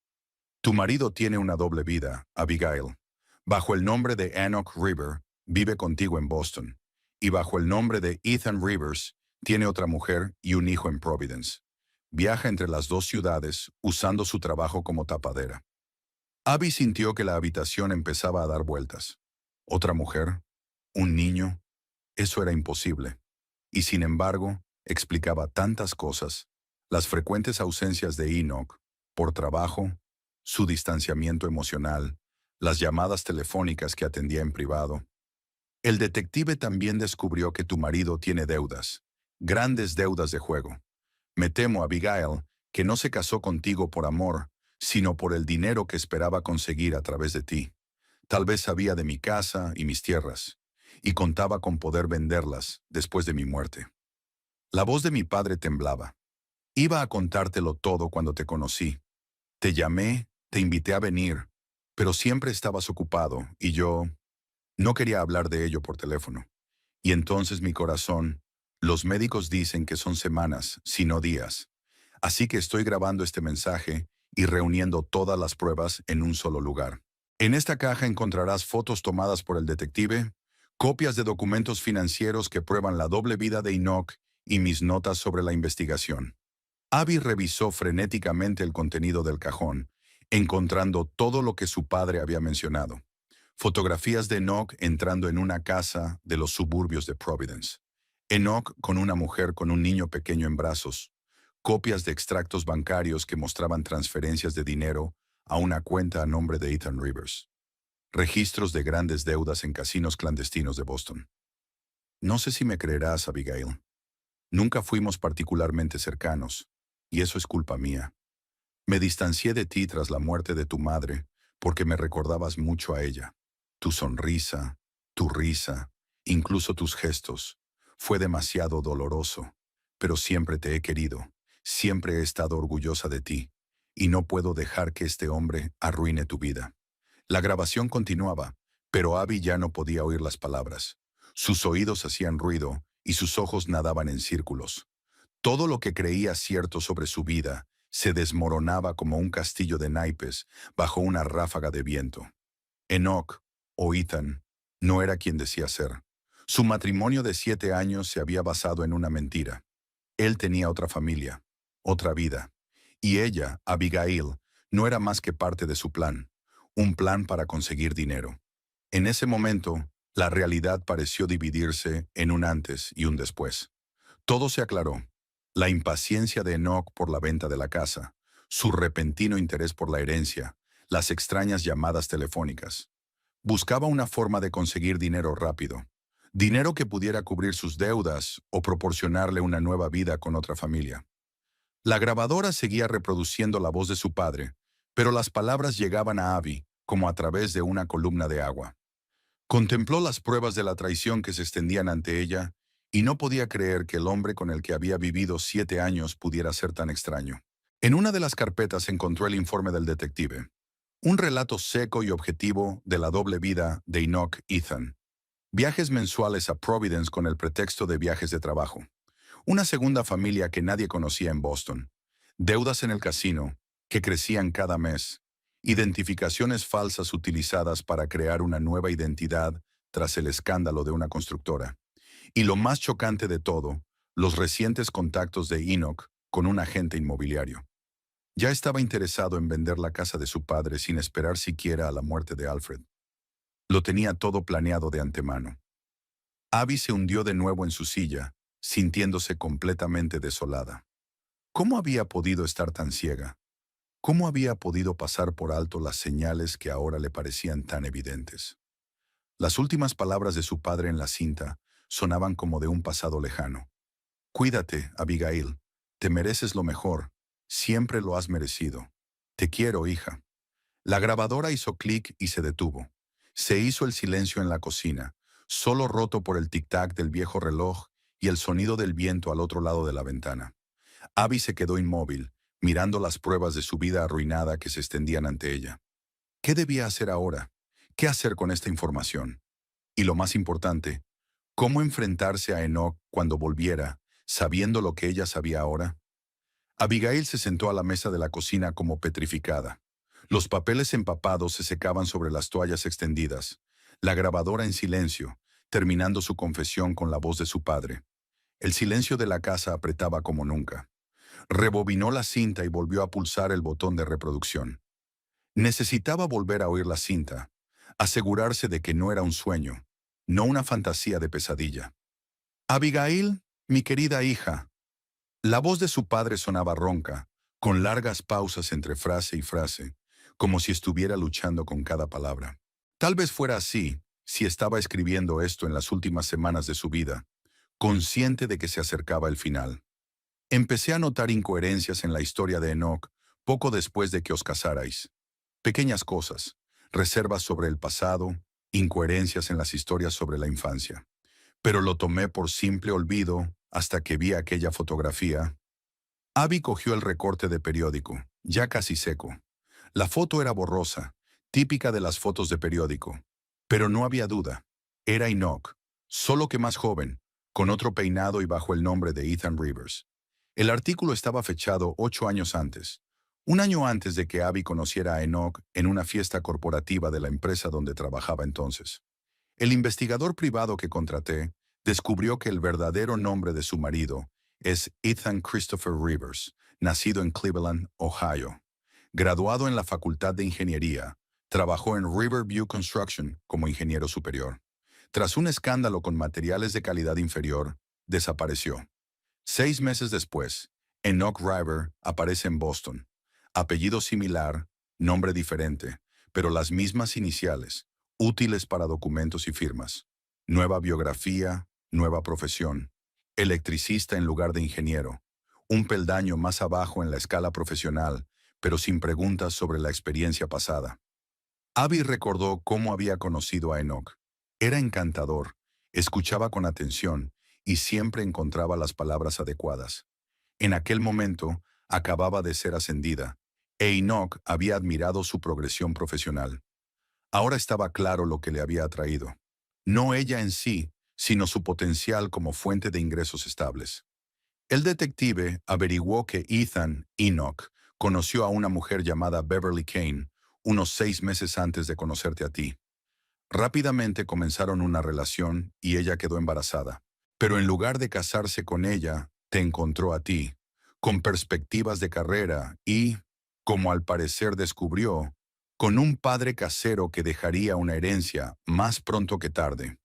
Tu marido tiene una doble vida, Abigail. Bajo el nombre de Enoch River, vive contigo en Boston. Y bajo el nombre de Ethan Rivers, Tiene otra mujer y un hijo en Providence. Viaja entre las dos ciudades usando su trabajo como tapadera. Abby sintió que la habitación empezaba a dar vueltas. Otra mujer, un niño, eso era imposible. Y sin embargo, explicaba tantas cosas, las frecuentes ausencias de Enoch, por trabajo, su distanciamiento emocional, las llamadas telefónicas que atendía en privado. El detective también descubrió que tu marido tiene deudas, grandes deudas de juego. Me temo, Abigail, que no se casó contigo por amor, sino por el dinero que esperaba conseguir a través de ti. Tal vez sabía de mi casa y mis tierras, y contaba con poder venderlas después de mi muerte. La voz de mi padre temblaba. Iba a contártelo todo cuando te conocí. Te llamé, te invité a venir, pero siempre estabas ocupado y yo no quería hablar de ello por teléfono. Y entonces mi corazón, los médicos dicen que son semanas, si no días. Así que estoy grabando este mensaje y reuniendo todas las pruebas en un solo lugar. En esta caja encontrarás fotos tomadas por el detective, copias de documentos financieros que prueban la doble vida de Enoch y mis notas sobre la investigación. Abby revisó frenéticamente el contenido del cajón, encontrando todo lo que su padre había mencionado. Fotografías de Enoch entrando en una casa de los suburbios de Providence. Enoch con una mujer con un niño pequeño en brazos. Copias de extractos bancarios que mostraban transferencias de dinero a una cuenta a nombre de Ethan Rivers. Registros de grandes deudas en casinos clandestinos de Boston. No sé si me creerás, Abigail. Nunca fuimos particularmente cercanos, y eso es culpa mía. Me distancié de ti tras la muerte de tu madre porque me recordabas mucho a ella. Tu sonrisa, tu risa, incluso tus gestos. Fue demasiado doloroso, pero siempre te he querido, siempre he estado orgullosa de ti, y no puedo dejar que este hombre arruine tu vida. La grabación continuaba, pero Abby ya no podía oír las palabras. Sus oídos hacían ruido y sus ojos nadaban en círculos. Todo lo que creía cierto sobre su vida se desmoronaba como un castillo de naipes bajo una ráfaga de viento. Enoch, o Ethan, no era quien decía ser. Su matrimonio de 7 años se había basado en una mentira. Él tenía otra familia, otra vida. Y ella, Abigail, no era más que parte de su plan, un plan para conseguir dinero. En ese momento, la realidad pareció dividirse en un antes y un después. Todo se aclaró. La impaciencia de Enoch por la venta de la casa, su repentino interés por la herencia, las extrañas llamadas telefónicas. Buscaba una forma de conseguir dinero rápido, dinero que pudiera cubrir sus deudas o proporcionarle una nueva vida con otra familia. La grabadora seguía reproduciendo la voz de su padre, pero las palabras llegaban a Abby como a través de una columna de agua. Contempló las pruebas de la traición que se extendían ante ella y no podía creer que el hombre con el que había vivido 7 años pudiera ser tan extraño. En una de las carpetas encontró el informe del detective, un relato seco y objetivo de la doble vida de Enoch Ethan. Viajes mensuales a Providence con el pretexto de viajes de trabajo. Una segunda familia que nadie conocía en Boston. Deudas en el casino, que crecían cada mes. Identificaciones falsas utilizadas para crear una nueva identidad tras el escándalo de una constructora. Y lo más chocante de todo, los recientes contactos de Enoch con un agente inmobiliario. Ya estaba interesado en vender la casa de su padre sin esperar siquiera a la muerte de Alfred. Lo tenía todo planeado de antemano. Abby se hundió de nuevo en su silla, sintiéndose completamente desolada. ¿Cómo había podido estar tan ciega? ¿Cómo había podido pasar por alto las señales que ahora le parecían tan evidentes? Las últimas palabras de su padre en la cinta sonaban como de un pasado lejano. Cuídate, Abigail. Te mereces lo mejor. Siempre lo has merecido. Te quiero, hija. La grabadora hizo clic y se detuvo. Se hizo el silencio en la cocina, solo roto por el tic-tac del viejo reloj y el sonido del viento al otro lado de la ventana. Abby se quedó inmóvil, mirando las pruebas de su vida arruinada que se extendían ante ella. ¿Qué debía hacer ahora? ¿Qué hacer con esta información? Y lo más importante, ¿cómo enfrentarse a Enoch cuando volviera, sabiendo lo que ella sabía ahora? Abigail se sentó a la mesa de la cocina como petrificada. Los papeles empapados se secaban sobre las toallas extendidas, la grabadora en silencio, terminando su confesión con la voz de su padre. El silencio de la casa apretaba como nunca. Rebobinó la cinta y volvió a pulsar el botón de reproducción. Necesitaba volver a oír la cinta, asegurarse de que no era un sueño, no una fantasía de pesadilla. Abigail, mi querida hija. La voz de su padre sonaba ronca, con largas pausas entre frase y frase, como si estuviera luchando con cada palabra. Tal vez fuera así, si estaba escribiendo esto en las últimas semanas de su vida, consciente de que se acercaba el final. Empecé a notar incoherencias en la historia de Enoch poco después de que os casarais. Pequeñas cosas, reservas sobre el pasado, incoherencias en las historias sobre la infancia. Pero lo tomé por simple olvido hasta que vi aquella fotografía. Abby cogió el recorte de periódico, ya casi seco. La foto era borrosa, típica de las fotos de periódico. Pero no había duda. Era Enoch, solo que más joven, con otro peinado y bajo el nombre de Ethan Rivers. El artículo estaba fechado 8 años antes, un año antes de que Abby conociera a Enoch en una fiesta corporativa de la empresa donde trabajaba entonces. El investigador privado que contraté descubrió que el verdadero nombre de su marido es Ethan Christopher Rivers, nacido en Cleveland, Ohio. Graduado en la Facultad de Ingeniería, trabajó en Riverview Construction como ingeniero superior. Tras un escándalo con materiales de calidad inferior, desapareció. 6 meses después, Enoch River aparece en Boston. Apellido similar, nombre diferente, pero las mismas iniciales, útiles para documentos y firmas. Nueva biografía, nueva profesión. Electricista en lugar de ingeniero. Un peldaño más abajo en la escala profesional, pero sin preguntas sobre la experiencia pasada. Abby recordó cómo había conocido a Enoch. Era encantador, escuchaba con atención y siempre encontraba las palabras adecuadas. En aquel momento, acababa de ser ascendida, e Enoch había admirado su progresión profesional. Ahora estaba claro lo que le había atraído. No ella en sí, sino su potencial como fuente de ingresos estables. El detective averiguó que Ethan Enoch conoció a una mujer llamada Beverly Kane unos 6 meses antes de conocerte a ti. Rápidamente comenzaron una relación y ella quedó embarazada. Pero en lugar de casarse con ella, te encontró a ti, con perspectivas de carrera y, como al parecer descubrió, con un padre casero que dejaría una herencia más pronto que tarde.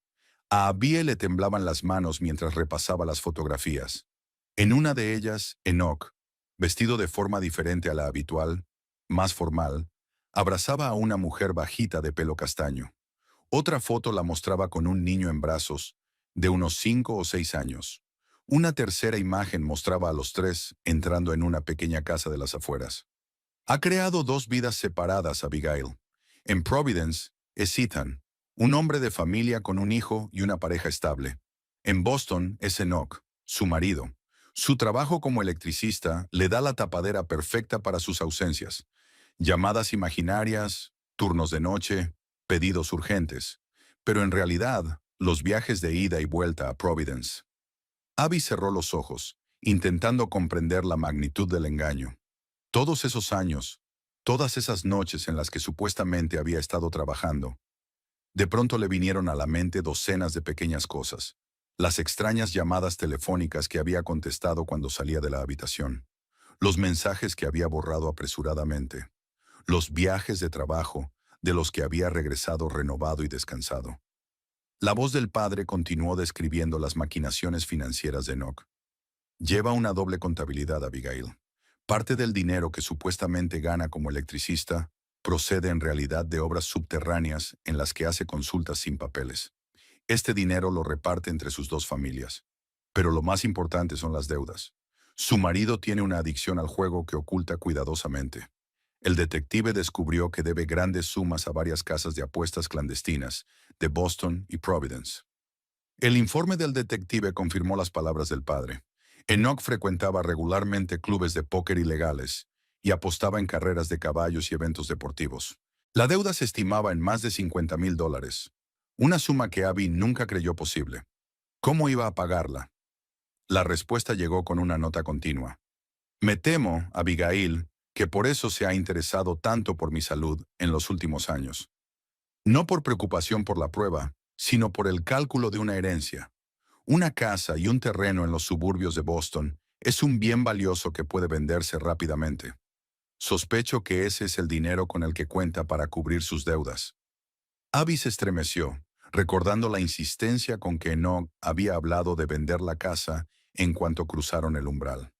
A Abby le temblaban las manos mientras repasaba las fotografías. En una de ellas, Enoch, vestido de forma diferente a la habitual, más formal, abrazaba a una mujer bajita de pelo castaño. Otra foto la mostraba con un niño en brazos, de unos 5 o 6 años. Una tercera imagen mostraba a los tres entrando en una pequeña casa de las afueras. Ha creado 2 vidas separadas, Abigail. En Providence es Ethan, un hombre de familia con un hijo y una pareja estable. En Boston es Enoch, su marido. Su trabajo como electricista le da la tapadera perfecta para sus ausencias. Llamadas imaginarias, turnos de noche, pedidos urgentes. Pero en realidad, los viajes de ida y vuelta a Providence. Abby cerró los ojos, intentando comprender la magnitud del engaño. Todos esos años, todas esas noches en las que supuestamente había estado trabajando, de pronto le vinieron a la mente docenas de pequeñas cosas. Las extrañas llamadas telefónicas que había contestado cuando salía de la habitación. Los mensajes que había borrado apresuradamente. Los viajes de trabajo de los que había regresado renovado y descansado. La voz del padre continuó describiendo las maquinaciones financieras de Enoch. Lleva una doble contabilidad, Abigail. Parte del dinero que supuestamente gana como electricista procede en realidad de obras subterráneas en las que hace consultas sin papeles. Este dinero lo reparte entre sus 2 familias. Pero lo más importante son las deudas. Su marido tiene una adicción al juego que oculta cuidadosamente. El detective descubrió que debe grandes sumas a varias casas de apuestas clandestinas de Boston y Providence. El informe del detective confirmó las palabras del padre. Enoch frecuentaba regularmente clubes de póker ilegales y apostaba en carreras de caballos y eventos deportivos. La deuda se estimaba en más de $50,000, una suma que Abby nunca creyó posible. ¿Cómo iba a pagarla? La respuesta llegó con una nota continua. Me temo, Abigail, que por eso se ha interesado tanto por mi salud en los últimos años. No por preocupación por la prueba, sino por el cálculo de una herencia. Una casa y un terreno en los suburbios de Boston es un bien valioso que puede venderse rápidamente. Sospecho que ese es el dinero con el que cuenta para cubrir sus deudas. Abby se estremeció, recordando la insistencia con que Enoch había hablado de vender la casa en cuanto cruzaron el umbral.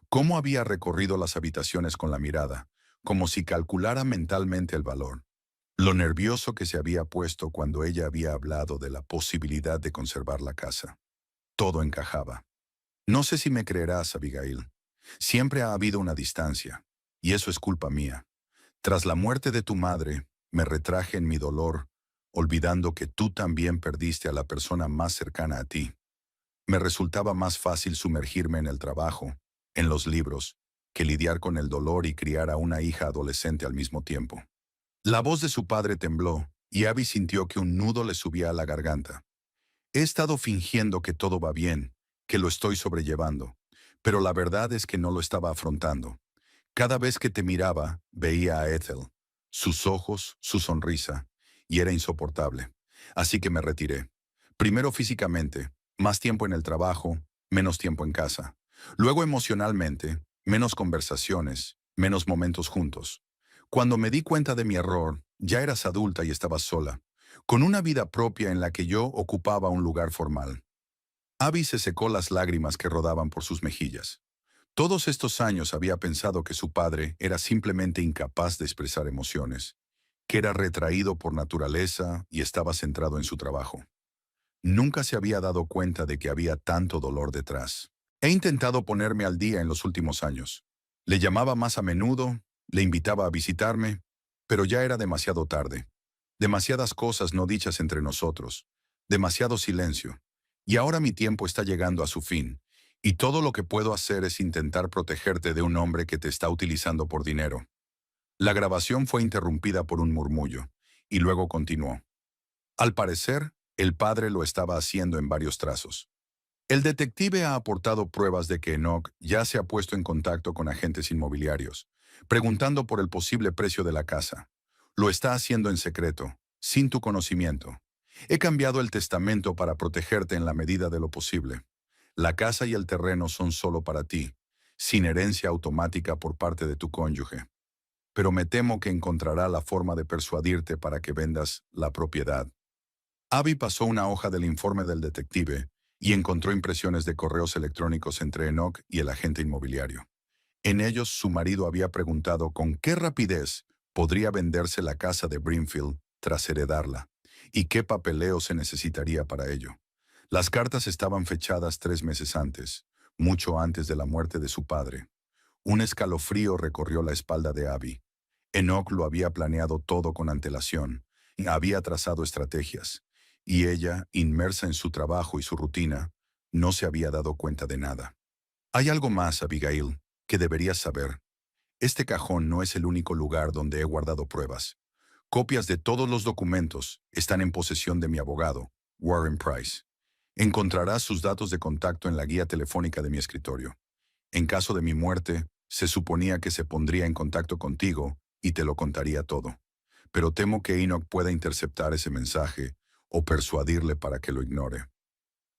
Cómo había recorrido las habitaciones con la mirada, como si calculara mentalmente el valor. Lo nervioso que se había puesto cuando ella había hablado de la posibilidad de conservar la casa. Todo encajaba. No sé si me creerás, Abigail. Siempre ha habido una distancia, y eso es culpa mía. Tras la muerte de tu madre, me retraje en mi dolor, olvidando que tú también perdiste a la persona más cercana a ti. Me resultaba más fácil sumergirme en el trabajo, en los libros, que lidiar con el dolor y criar a una hija adolescente al mismo tiempo. La voz de su padre tembló, y Abby sintió que un nudo le subía a la garganta. He estado fingiendo que todo va bien, que lo estoy sobrellevando, pero la verdad es que no lo estaba afrontando. Cada vez que te miraba, veía a Ethel, sus ojos, su sonrisa, y era insoportable. Así que me retiré. Primero físicamente, más tiempo en el trabajo, menos tiempo en casa. Luego emocionalmente, menos conversaciones, menos momentos juntos. Cuando me di cuenta de mi error, ya eras adulta y estabas sola, con una vida propia en la que yo ocupaba un lugar formal. Abby se secó las lágrimas que rodaban por sus mejillas. Todos estos años había pensado que su padre era simplemente incapaz de expresar emociones, que era retraído por naturaleza y estaba centrado en su trabajo. Nunca se había dado cuenta de que había tanto dolor detrás. He intentado ponerme al día en los últimos años. Le llamaba más a menudo, le invitaba a visitarme, pero ya era demasiado tarde. Demasiadas cosas no dichas entre nosotros, demasiado silencio. Y ahora mi tiempo está llegando a su fin, y todo lo que puedo hacer es intentar protegerte de un hombre que te está utilizando por dinero. La grabación fue interrumpida por un murmullo, y luego continuó. Al parecer, el padre lo estaba haciendo en varios trazos. El detective ha aportado pruebas de que Enoch ya se ha puesto en contacto con agentes inmobiliarios, preguntando por el posible precio de la casa. Lo está haciendo en secreto, sin tu conocimiento. He cambiado el testamento para protegerte en la medida de lo posible. La casa y el terreno son solo para ti, sin herencia automática por parte de tu cónyuge. Pero me temo que encontrará la forma de persuadirte para que vendas la propiedad. Abby pasó una hoja del informe del detective y encontró impresiones de correos electrónicos entre Enoch y el agente inmobiliario. En ellos, su marido había preguntado con qué rapidez podría venderse la casa de Brimfield tras heredarla, y qué papeleo se necesitaría para ello. Las cartas estaban fechadas 3 meses antes, mucho antes de la muerte de su padre. Un escalofrío recorrió la espalda de Abby. Enoch lo había planeado todo con antelación, había trazado estrategias, y ella, inmersa en su trabajo y su rutina, no se había dado cuenta de nada. Hay algo más, Abigail, que deberías saber. Este cajón no es el único lugar donde he guardado pruebas. Copias de todos los documentos están en posesión de mi abogado, Warren Price. Encontrarás sus datos de contacto en la guía telefónica de mi escritorio. En caso de mi muerte, se suponía que se pondría en contacto contigo y te lo contaría todo. Pero temo que Enoch pueda interceptar ese mensaje o persuadirle para que lo ignore.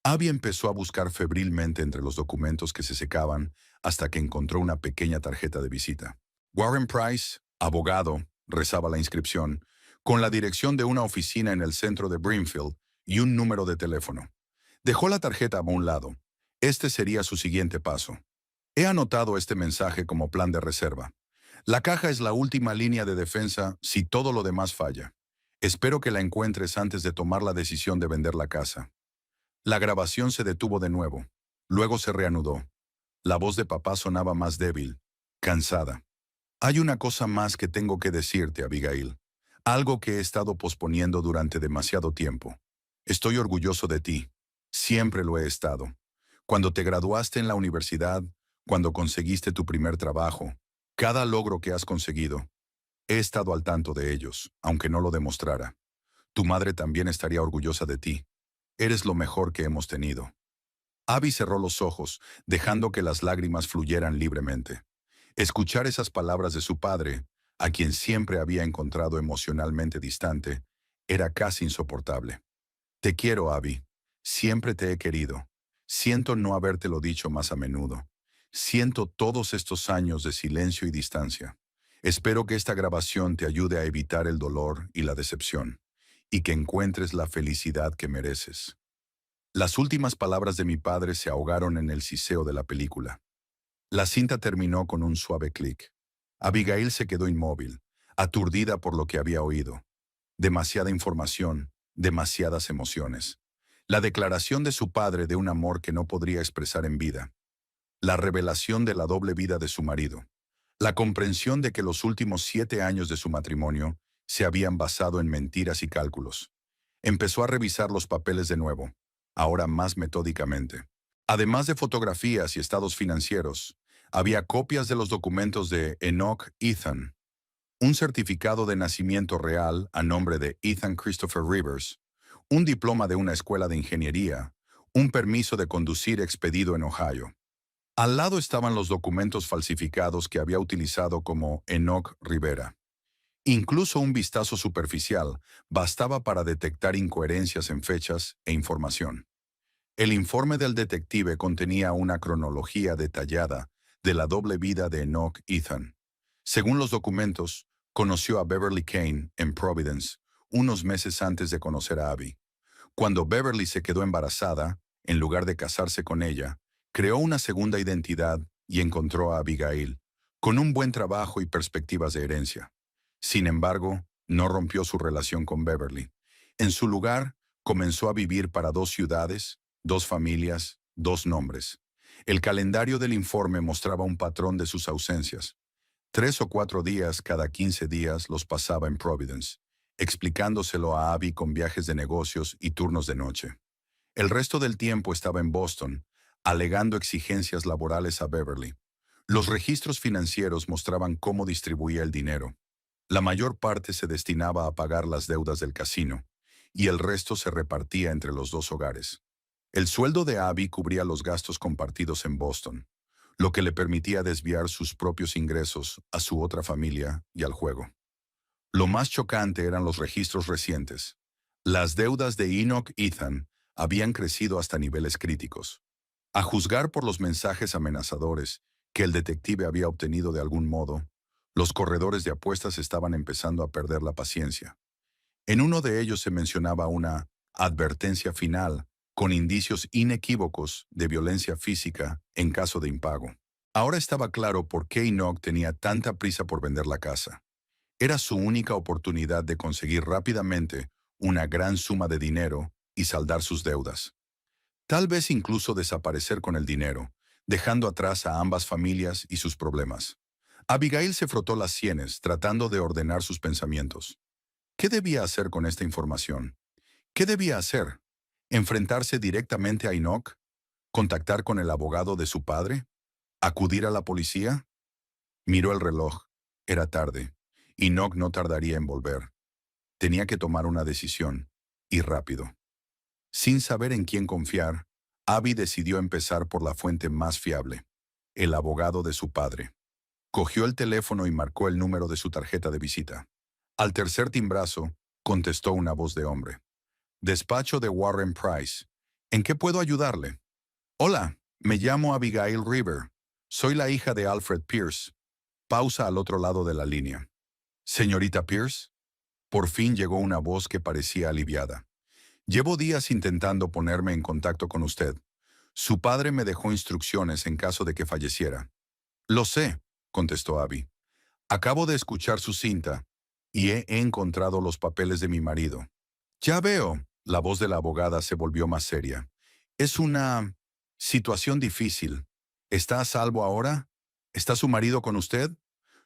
Abby empezó a buscar febrilmente entre los documentos que se secaban hasta que encontró una pequeña tarjeta de visita. Warren Price, abogado, rezaba la inscripción, con la dirección de una oficina en el centro de Brimfield y un número de teléfono. Dejó la tarjeta a un lado. Este sería su siguiente paso. He anotado este mensaje como plan de reserva. La caja es la última línea de defensa si todo lo demás falla. Espero que la encuentres antes de tomar la decisión de vender la casa. La grabación se detuvo de nuevo. Luego se reanudó. La voz de papá sonaba más débil, cansada. Hay una cosa más que tengo que decirte, Abigail. Algo que he estado posponiendo durante demasiado tiempo. Estoy orgulloso de ti. Siempre lo he estado. Cuando te graduaste en la universidad, cuando conseguiste tu primer trabajo, cada logro que has conseguido, he estado al tanto de ellos, aunque no lo demostrara. Tu madre también estaría orgullosa de ti. Eres lo mejor que hemos tenido. Abby cerró los ojos, dejando que las lágrimas fluyeran libremente. Escuchar esas palabras de su padre, a quien siempre había encontrado emocionalmente distante, era casi insoportable. Te quiero, Abby. Siempre te he querido. Siento no habértelo dicho más a menudo. Siento todos estos años de silencio y distancia. Espero que esta grabación te ayude a evitar el dolor y la decepción, y que encuentres la felicidad que mereces. Las últimas palabras de mi padre se ahogaron en el siseo de la película. La cinta terminó con un suave clic. Abigail se quedó inmóvil, aturdida por lo que había oído. Demasiada información, demasiadas emociones. La declaración de su padre de un amor que no podría expresar en vida. La revelación de la doble vida de su marido. La comprensión de que los últimos 7 años de su matrimonio se habían basado en mentiras y cálculos. Empezó a revisar los papeles de nuevo, ahora más metódicamente. Además de fotografías y estados financieros, había copias de los documentos de Enoch Ethan, un certificado de nacimiento real a nombre de Ethan Christopher Rivers, un diploma de una escuela de ingeniería, un permiso de conducir expedido en Ohio. Al lado estaban los documentos falsificados que había utilizado como Enoch Rivera. Incluso un vistazo superficial bastaba para detectar incoherencias en fechas e información. El informe del detective contenía una cronología detallada de la doble vida de Enoch Ethan. Según los documentos, conoció a Beverly Kane en Providence unos meses antes de conocer a Abby. Cuando Beverly se quedó embarazada, en lugar de casarse con ella, creó una segunda identidad y encontró a Abigail, con un buen trabajo y perspectivas de herencia. Sin embargo, no rompió su relación con Beverly. En su lugar, comenzó a vivir para 2 ciudades, 2 familias, 2 nombres. El calendario del informe mostraba un patrón de sus ausencias. 3 o 4 días cada 15 días los pasaba en Providence, explicándoselo a Abby con viajes de negocios y turnos de noche. El resto del tiempo estaba en Boston, alegando exigencias laborales a Beverly. Los registros financieros mostraban cómo distribuía el dinero. La mayor parte se destinaba a pagar las deudas del casino, y el resto se repartía entre los 2 hogares. El sueldo de Abby cubría los gastos compartidos en Boston, lo que le permitía desviar sus propios ingresos a su otra familia y al juego. Lo más chocante eran los registros recientes. Las deudas de Enoch Ethan habían crecido hasta niveles críticos. A juzgar por los mensajes amenazadores que el detective había obtenido de algún modo, los corredores de apuestas estaban empezando a perder la paciencia. En uno de ellos se mencionaba una advertencia final con indicios inequívocos de violencia física en caso de impago. Ahora estaba claro por qué Enoch tenía tanta prisa por vender la casa. Era su única oportunidad de conseguir rápidamente una gran suma de dinero y saldar sus deudas. Tal vez incluso desaparecer con el dinero, dejando atrás a ambas familias y sus problemas. Abigail se frotó las sienes, tratando de ordenar sus pensamientos. ¿Qué debía hacer con esta información? ¿Qué debía hacer? ¿Enfrentarse directamente a Enoch? ¿Contactar con el abogado de su padre? ¿Acudir a la policía? Miró el reloj. Era tarde. Enoch no tardaría en volver. Tenía que tomar una decisión, y rápido. Sin saber en quién confiar, Abby decidió empezar por la fuente más fiable, el abogado de su padre. Cogió el teléfono y marcó el número de su tarjeta de visita. Al tercer timbrazo, contestó una voz de hombre. Despacho de Warren Price. ¿En qué puedo ayudarle? Hola, me llamo Abigail River. Soy la hija de Alfred Pierce. Pausa al otro lado de la línea. Señorita Pierce. Por fin llegó una voz que parecía aliviada. Llevo días intentando ponerme en contacto con usted. Su padre me dejó instrucciones en caso de que falleciera. Lo sé, contestó Abby. Acabo de escuchar su cinta y he encontrado los papeles de mi marido. Ya veo, la voz de la abogada se volvió más seria. Es una situación difícil. ¿Está a salvo ahora? ¿Está su marido con usted?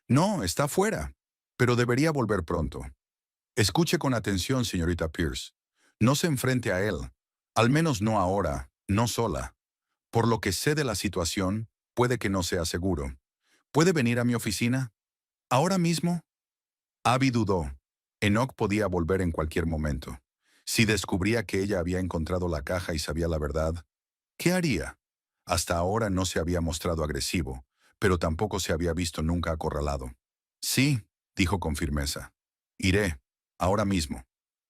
No, está fuera, pero debería volver pronto. Escuche con atención, señorita Pierce. No se enfrente a él, al menos no ahora, no sola. Por lo que sé de la situación, puede que no sea seguro. ¿Puede venir a mi oficina? ¿Ahora mismo? Abby dudó. Enoch podía volver en cualquier momento. Si descubría que ella había encontrado la caja y sabía la verdad, ¿qué haría? Hasta ahora no se había mostrado agresivo, pero tampoco se había visto nunca acorralado. Sí, dijo con firmeza. Iré, ahora mismo.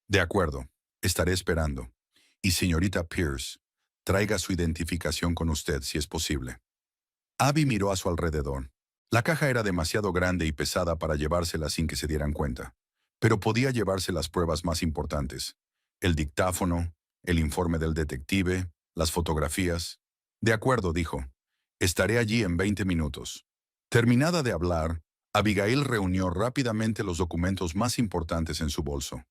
De acuerdo, estaré esperando. Y señorita Pierce, traiga su identificación con usted si es posible. Abby miró a su alrededor. La caja era demasiado grande y pesada para llevársela sin que se dieran cuenta, pero podía llevarse las pruebas más importantes: el dictáfono, el informe del detective, las fotografías. De acuerdo, dijo. Estaré allí en 20 minutos. Terminada de hablar, Abigail reunió rápidamente los documentos más importantes en su bolso.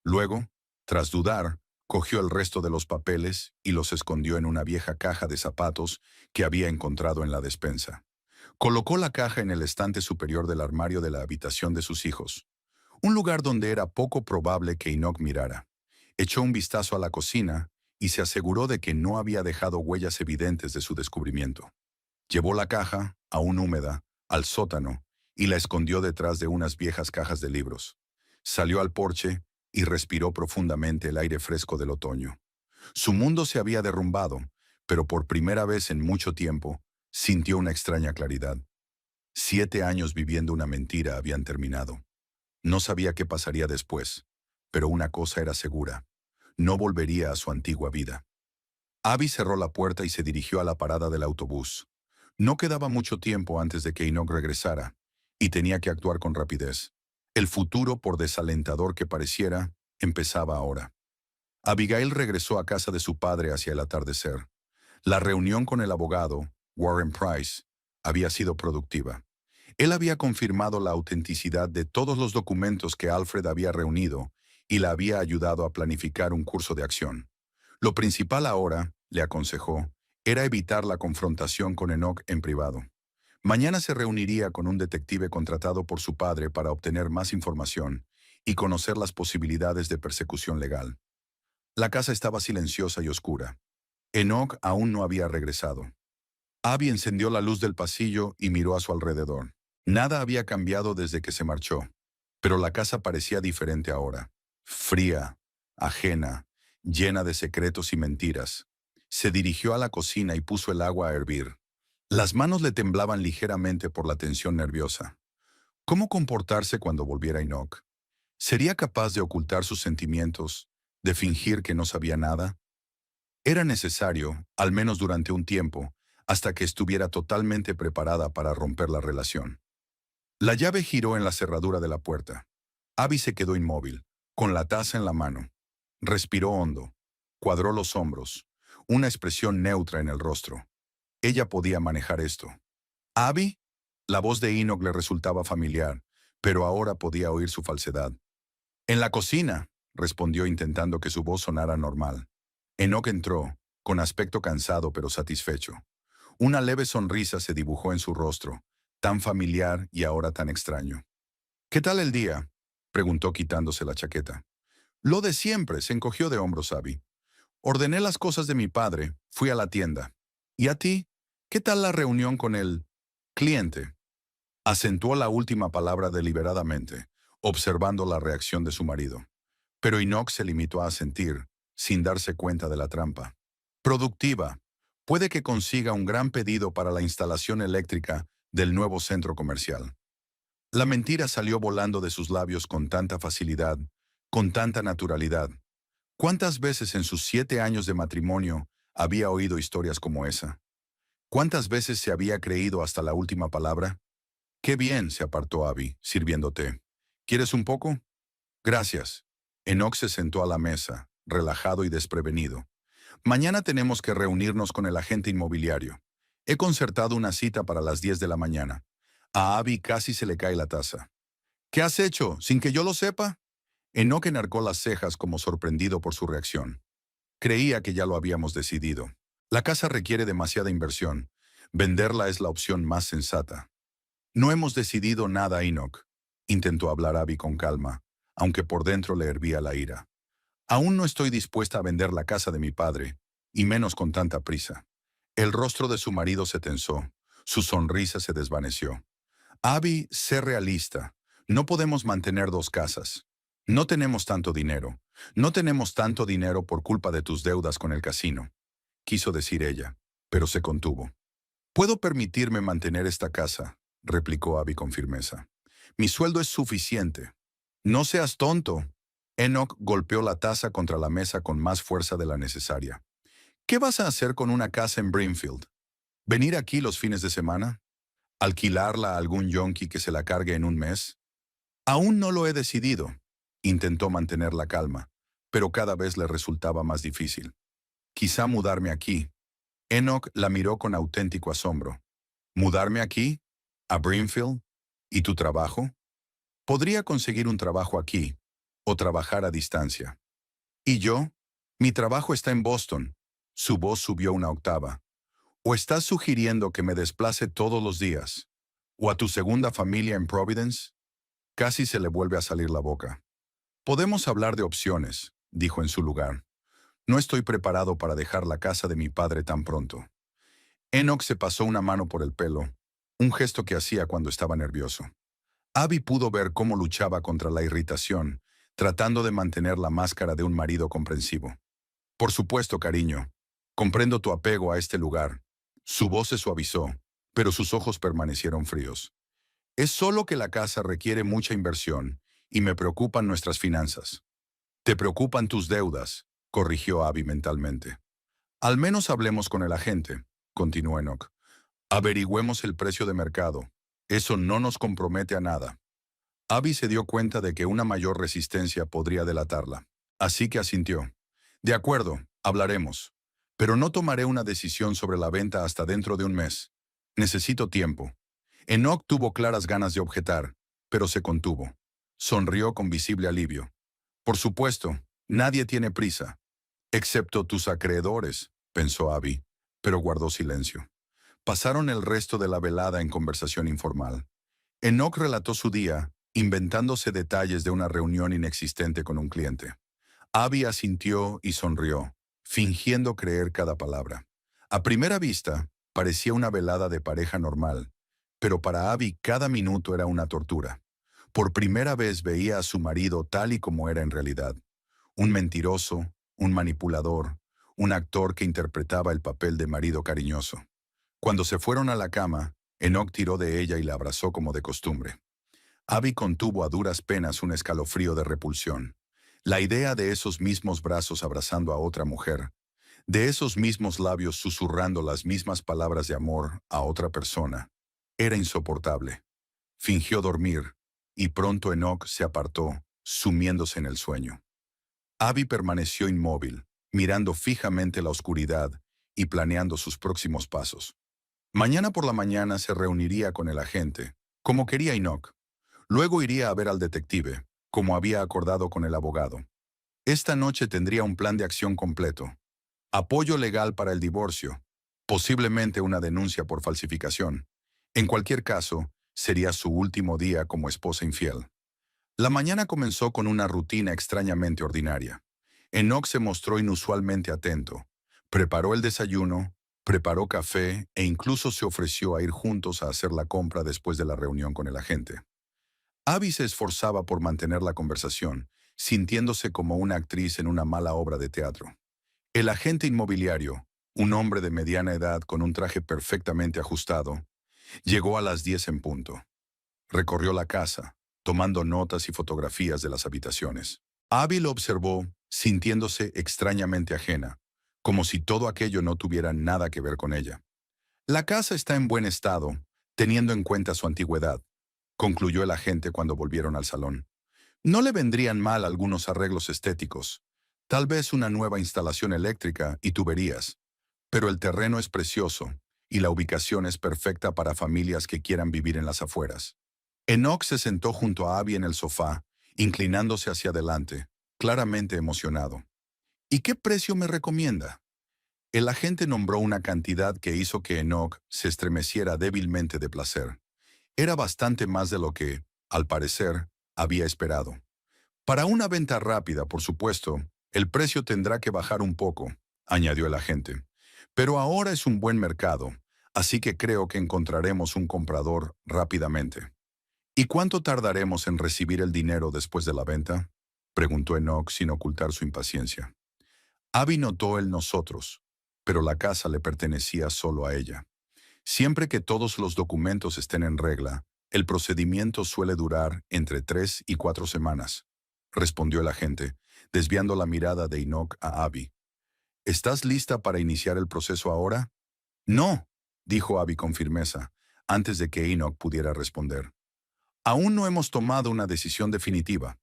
Luego, tras dudar, cogió el resto de los papeles y los escondió en una vieja caja de zapatos que había encontrado en la despensa. Colocó la caja en el estante superior del armario de la habitación de sus hijos, un lugar donde era poco probable que Enoch mirara. Echó un vistazo a la cocina y se aseguró de que no había dejado huellas evidentes de su descubrimiento. Llevó la caja, aún húmeda, al sótano y la escondió detrás de unas viejas cajas de libros. Salió al porche y respiró profundamente el aire fresco del otoño. Su mundo se había derrumbado, pero por primera vez en mucho tiempo sintió una extraña claridad. 7 años viviendo una mentira habían terminado. No sabía qué pasaría después, pero una cosa era segura: no volvería a su antigua vida. Abby cerró la puerta y se dirigió a la parada del autobús. No quedaba mucho tiempo antes de que Enoch regresara, y tenía que actuar con rapidez. El futuro, por desalentador que pareciera, empezaba ahora. Abigail regresó a casa de su padre hacia el atardecer. La reunión con el abogado, Warren Price, había sido productiva. Él había confirmado la autenticidad de todos los documentos que Alfred había reunido y la había ayudado a planificar un curso de acción. Lo principal ahora, le aconsejó, era evitar la confrontación con Enoch en privado. Mañana se reuniría con un detective contratado por su padre para obtener más información y conocer las posibilidades de persecución legal. La casa estaba silenciosa y oscura. Enoch aún no había regresado. Abby encendió la luz del pasillo y miró a su alrededor. Nada había cambiado desde que se marchó, pero la casa parecía diferente ahora. Fría, ajena, llena de secretos y mentiras. Se dirigió a la cocina y puso el agua a hervir. Las manos le temblaban ligeramente por la tensión nerviosa. ¿Cómo comportarse cuando volviera Enoch? ¿Sería capaz de ocultar sus sentimientos, de fingir que no sabía nada? Era necesario, al menos durante un tiempo, hasta que estuviera totalmente preparada para romper la relación. La llave giró en la cerradura de la puerta. Abby se quedó inmóvil, con la taza en la mano. Respiró hondo. Cuadró los hombros. Una expresión neutra en el rostro. Ella podía manejar esto. ¿Abby? La voz de Enoch le resultaba familiar, pero ahora podía oír su falsedad. En la cocina, respondió intentando que su voz sonara normal. Enoch entró, con aspecto cansado pero satisfecho. Una leve sonrisa se dibujó en su rostro, tan familiar y ahora tan extraño. ¿Qué tal el día?, preguntó quitándose la chaqueta. Lo de siempre, se encogió de hombros Abby. Ordené las cosas de mi padre, fui a la tienda. ¿Y a ti? ¿Qué tal la reunión con el cliente? Acentuó la última palabra deliberadamente, observando la reacción de su marido. Pero Enoch se limitó a asentir, sin darse cuenta de la trampa. Productiva. Puede que consiga un gran pedido para la instalación eléctrica del nuevo centro comercial. La mentira salió volando de sus labios con tanta facilidad, con tanta naturalidad. ¿Cuántas veces en sus 7 años de matrimonio había oído historias como esa? ¿Cuántas veces se había creído hasta la última palabra? Qué bien, se apartó Abby, sirviendo té. ¿Quieres un poco? Gracias. Enoch se sentó a la mesa, relajado y desprevenido. Mañana tenemos que reunirnos con el agente inmobiliario. He concertado una cita para las 10 de la mañana. A Abby casi se le cae la taza. ¿Qué has hecho, sin que yo lo sepa? Enoch enarcó las cejas como sorprendido por su reacción. Creía que ya lo habíamos decidido. La casa requiere demasiada inversión. Venderla es la opción más sensata. No hemos decidido nada, Enoch. Intentó hablar Abby con calma, aunque por dentro le hervía la ira. Aún no estoy dispuesta a vender la casa de mi padre, y menos con tanta prisa. El rostro de su marido se tensó. Su sonrisa se desvaneció. Abby, sé realista. No podemos mantener dos casas. No tenemos tanto dinero. No tenemos tanto dinero por culpa de tus deudas con el casino, quiso decir ella, pero se contuvo. Puedo permitirme mantener esta casa, replicó Abby con firmeza. Mi sueldo es suficiente. No seas tonto. Enoch golpeó la taza contra la mesa con más fuerza de la necesaria. ¿Qué vas a hacer con una casa en Brimfield? ¿Venir aquí los fines de semana? ¿Alquilarla a algún yonki que se la cargue en un mes? Aún no lo he decidido. Intentó mantener la calma, pero cada vez le resultaba más difícil. Quizá mudarme aquí. Enoch la miró con auténtico asombro. ¿Mudarme aquí? ¿A Brimfield? ¿Y tu trabajo? Podría conseguir un trabajo aquí, o trabajar a distancia. ¿Y yo? Mi trabajo está en Boston. Su voz subió una octava. ¿O estás sugiriendo que me desplace todos los días? ¿O a tu segunda familia en Providence? Casi se le vuelve a salir la boca. Podemos hablar de opciones, dijo en su lugar. No estoy preparado para dejar la casa de mi padre tan pronto. Enoch se pasó una mano por el pelo, un gesto que hacía cuando estaba nervioso. Abby pudo ver cómo luchaba contra la irritación, tratando de mantener la máscara de un marido comprensivo. Por supuesto, cariño. Comprendo tu apego a este lugar. Su voz se suavizó, pero sus ojos permanecieron fríos. Es solo que la casa requiere mucha inversión y me preocupan nuestras finanzas. Te preocupan tus deudas, corrigió Abby mentalmente. Al menos hablemos con el agente, continuó Enoch. Averigüemos el precio de mercado. Eso no nos compromete a nada. Abby se dio cuenta de que una mayor resistencia podría delatarla, así que asintió. De acuerdo, hablaremos. Pero no tomaré una decisión sobre la venta hasta dentro de un mes. Necesito tiempo. Enoch tuvo claras ganas de objetar, pero se contuvo. Sonrió con visible alivio. Por supuesto, nadie tiene prisa. Excepto tus acreedores, pensó Abby, pero guardó silencio. Pasaron el resto de la velada en conversación informal. Enoch relató su día, inventándose detalles de una reunión inexistente con un cliente. Abby asintió y sonrió, fingiendo creer cada palabra. A primera vista, parecía una velada de pareja normal, pero para Abby cada minuto era una tortura. Por primera vez veía a su marido tal y como era en realidad. Un mentiroso, un manipulador, un actor que interpretaba el papel de marido cariñoso. Cuando se fueron a la cama, Enoch tiró de ella y la abrazó como de costumbre. Abby contuvo a duras penas un escalofrío de repulsión. La idea de esos mismos brazos abrazando a otra mujer, de esos mismos labios susurrando las mismas palabras de amor a otra persona, era insoportable. Fingió dormir, y pronto Enoch se apartó, sumiéndose en el sueño. Abby permaneció inmóvil, mirando fijamente la oscuridad y planeando sus próximos pasos. Mañana por la mañana se reuniría con el agente, como quería Enoch. Luego iría a ver al detective, como había acordado con el abogado. Esta noche tendría un plan de acción completo. Apoyo legal para el divorcio, posiblemente una denuncia por falsificación. En cualquier caso, sería su último día como esposa infiel. La mañana comenzó con una rutina extrañamente ordinaria. Enoch se mostró inusualmente atento. Preparó el desayuno, preparó café e incluso se ofreció a ir juntos a hacer la compra después de la reunión con el agente. Abby se esforzaba por mantener la conversación, sintiéndose como una actriz en una mala obra de teatro. El agente inmobiliario, un hombre de mediana edad con un traje perfectamente ajustado, llegó a las 10 en punto. Recorrió la casa, tomando notas y fotografías de las habitaciones. Abby lo observó, sintiéndose extrañamente ajena, como si todo aquello no tuviera nada que ver con ella. La casa está en buen estado, teniendo en cuenta su antigüedad, concluyó el agente cuando volvieron al salón. No le vendrían mal algunos arreglos estéticos, tal vez una nueva instalación eléctrica y tuberías, pero el terreno es precioso y la ubicación es perfecta para familias que quieran vivir en las afueras. Enoch se sentó junto a Abby en el sofá, inclinándose hacia adelante, claramente emocionado. ¿Y qué precio me recomienda? El agente nombró una cantidad que hizo que Enoch se estremeciera débilmente de placer. Era bastante más de lo que, al parecer, había esperado. Para una venta rápida, por supuesto, el precio tendrá que bajar un poco, añadió el agente. Pero ahora es un buen mercado, así que creo que encontraremos un comprador rápidamente. ¿Y cuánto tardaremos en recibir el dinero después de la venta? Preguntó Enoch sin ocultar su impaciencia. Abby notó el nosotros, pero la casa le pertenecía solo a ella. Siempre que todos los documentos estén en regla, el procedimiento suele durar entre 3 y 4 semanas, respondió el agente, desviando la mirada de Enoch a Abby. ¿Estás lista para iniciar el proceso ahora? No, dijo Abby con firmeza, antes de que Enoch pudiera responder. Aún no hemos tomado una decisión definitiva.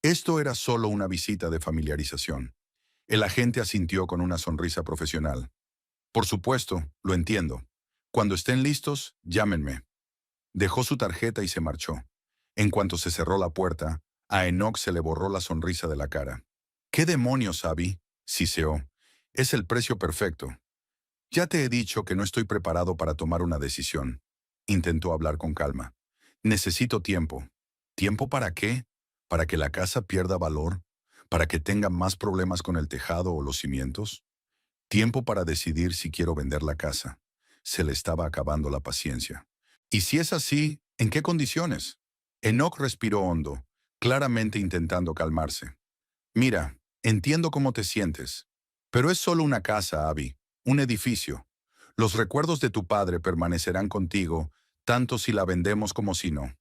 Esto era solo una visita de familiarización. El agente asintió con una sonrisa profesional. Por supuesto, lo entiendo. Cuando estén listos, llámenme. Dejó su tarjeta y se marchó. En cuanto se cerró la puerta, a Enoch se le borró la sonrisa de la cara. ¿Qué demonios, Abby? Siseó. Es el precio perfecto. Ya te he dicho que no estoy preparado para tomar una decisión. Intentó hablar con calma. Necesito tiempo. ¿Tiempo para qué? ¿Para que la casa pierda valor? ¿Para que tenga más problemas con el tejado o los cimientos? Tiempo para decidir si quiero vender la casa. Se le estaba acabando la paciencia. Y si es así, ¿en qué condiciones? Enoch respiró hondo, claramente intentando calmarse. Mira, entiendo cómo te sientes, pero es solo una casa, Abby, un edificio. Los recuerdos de tu padre permanecerán contigo, tanto si la vendemos como si no.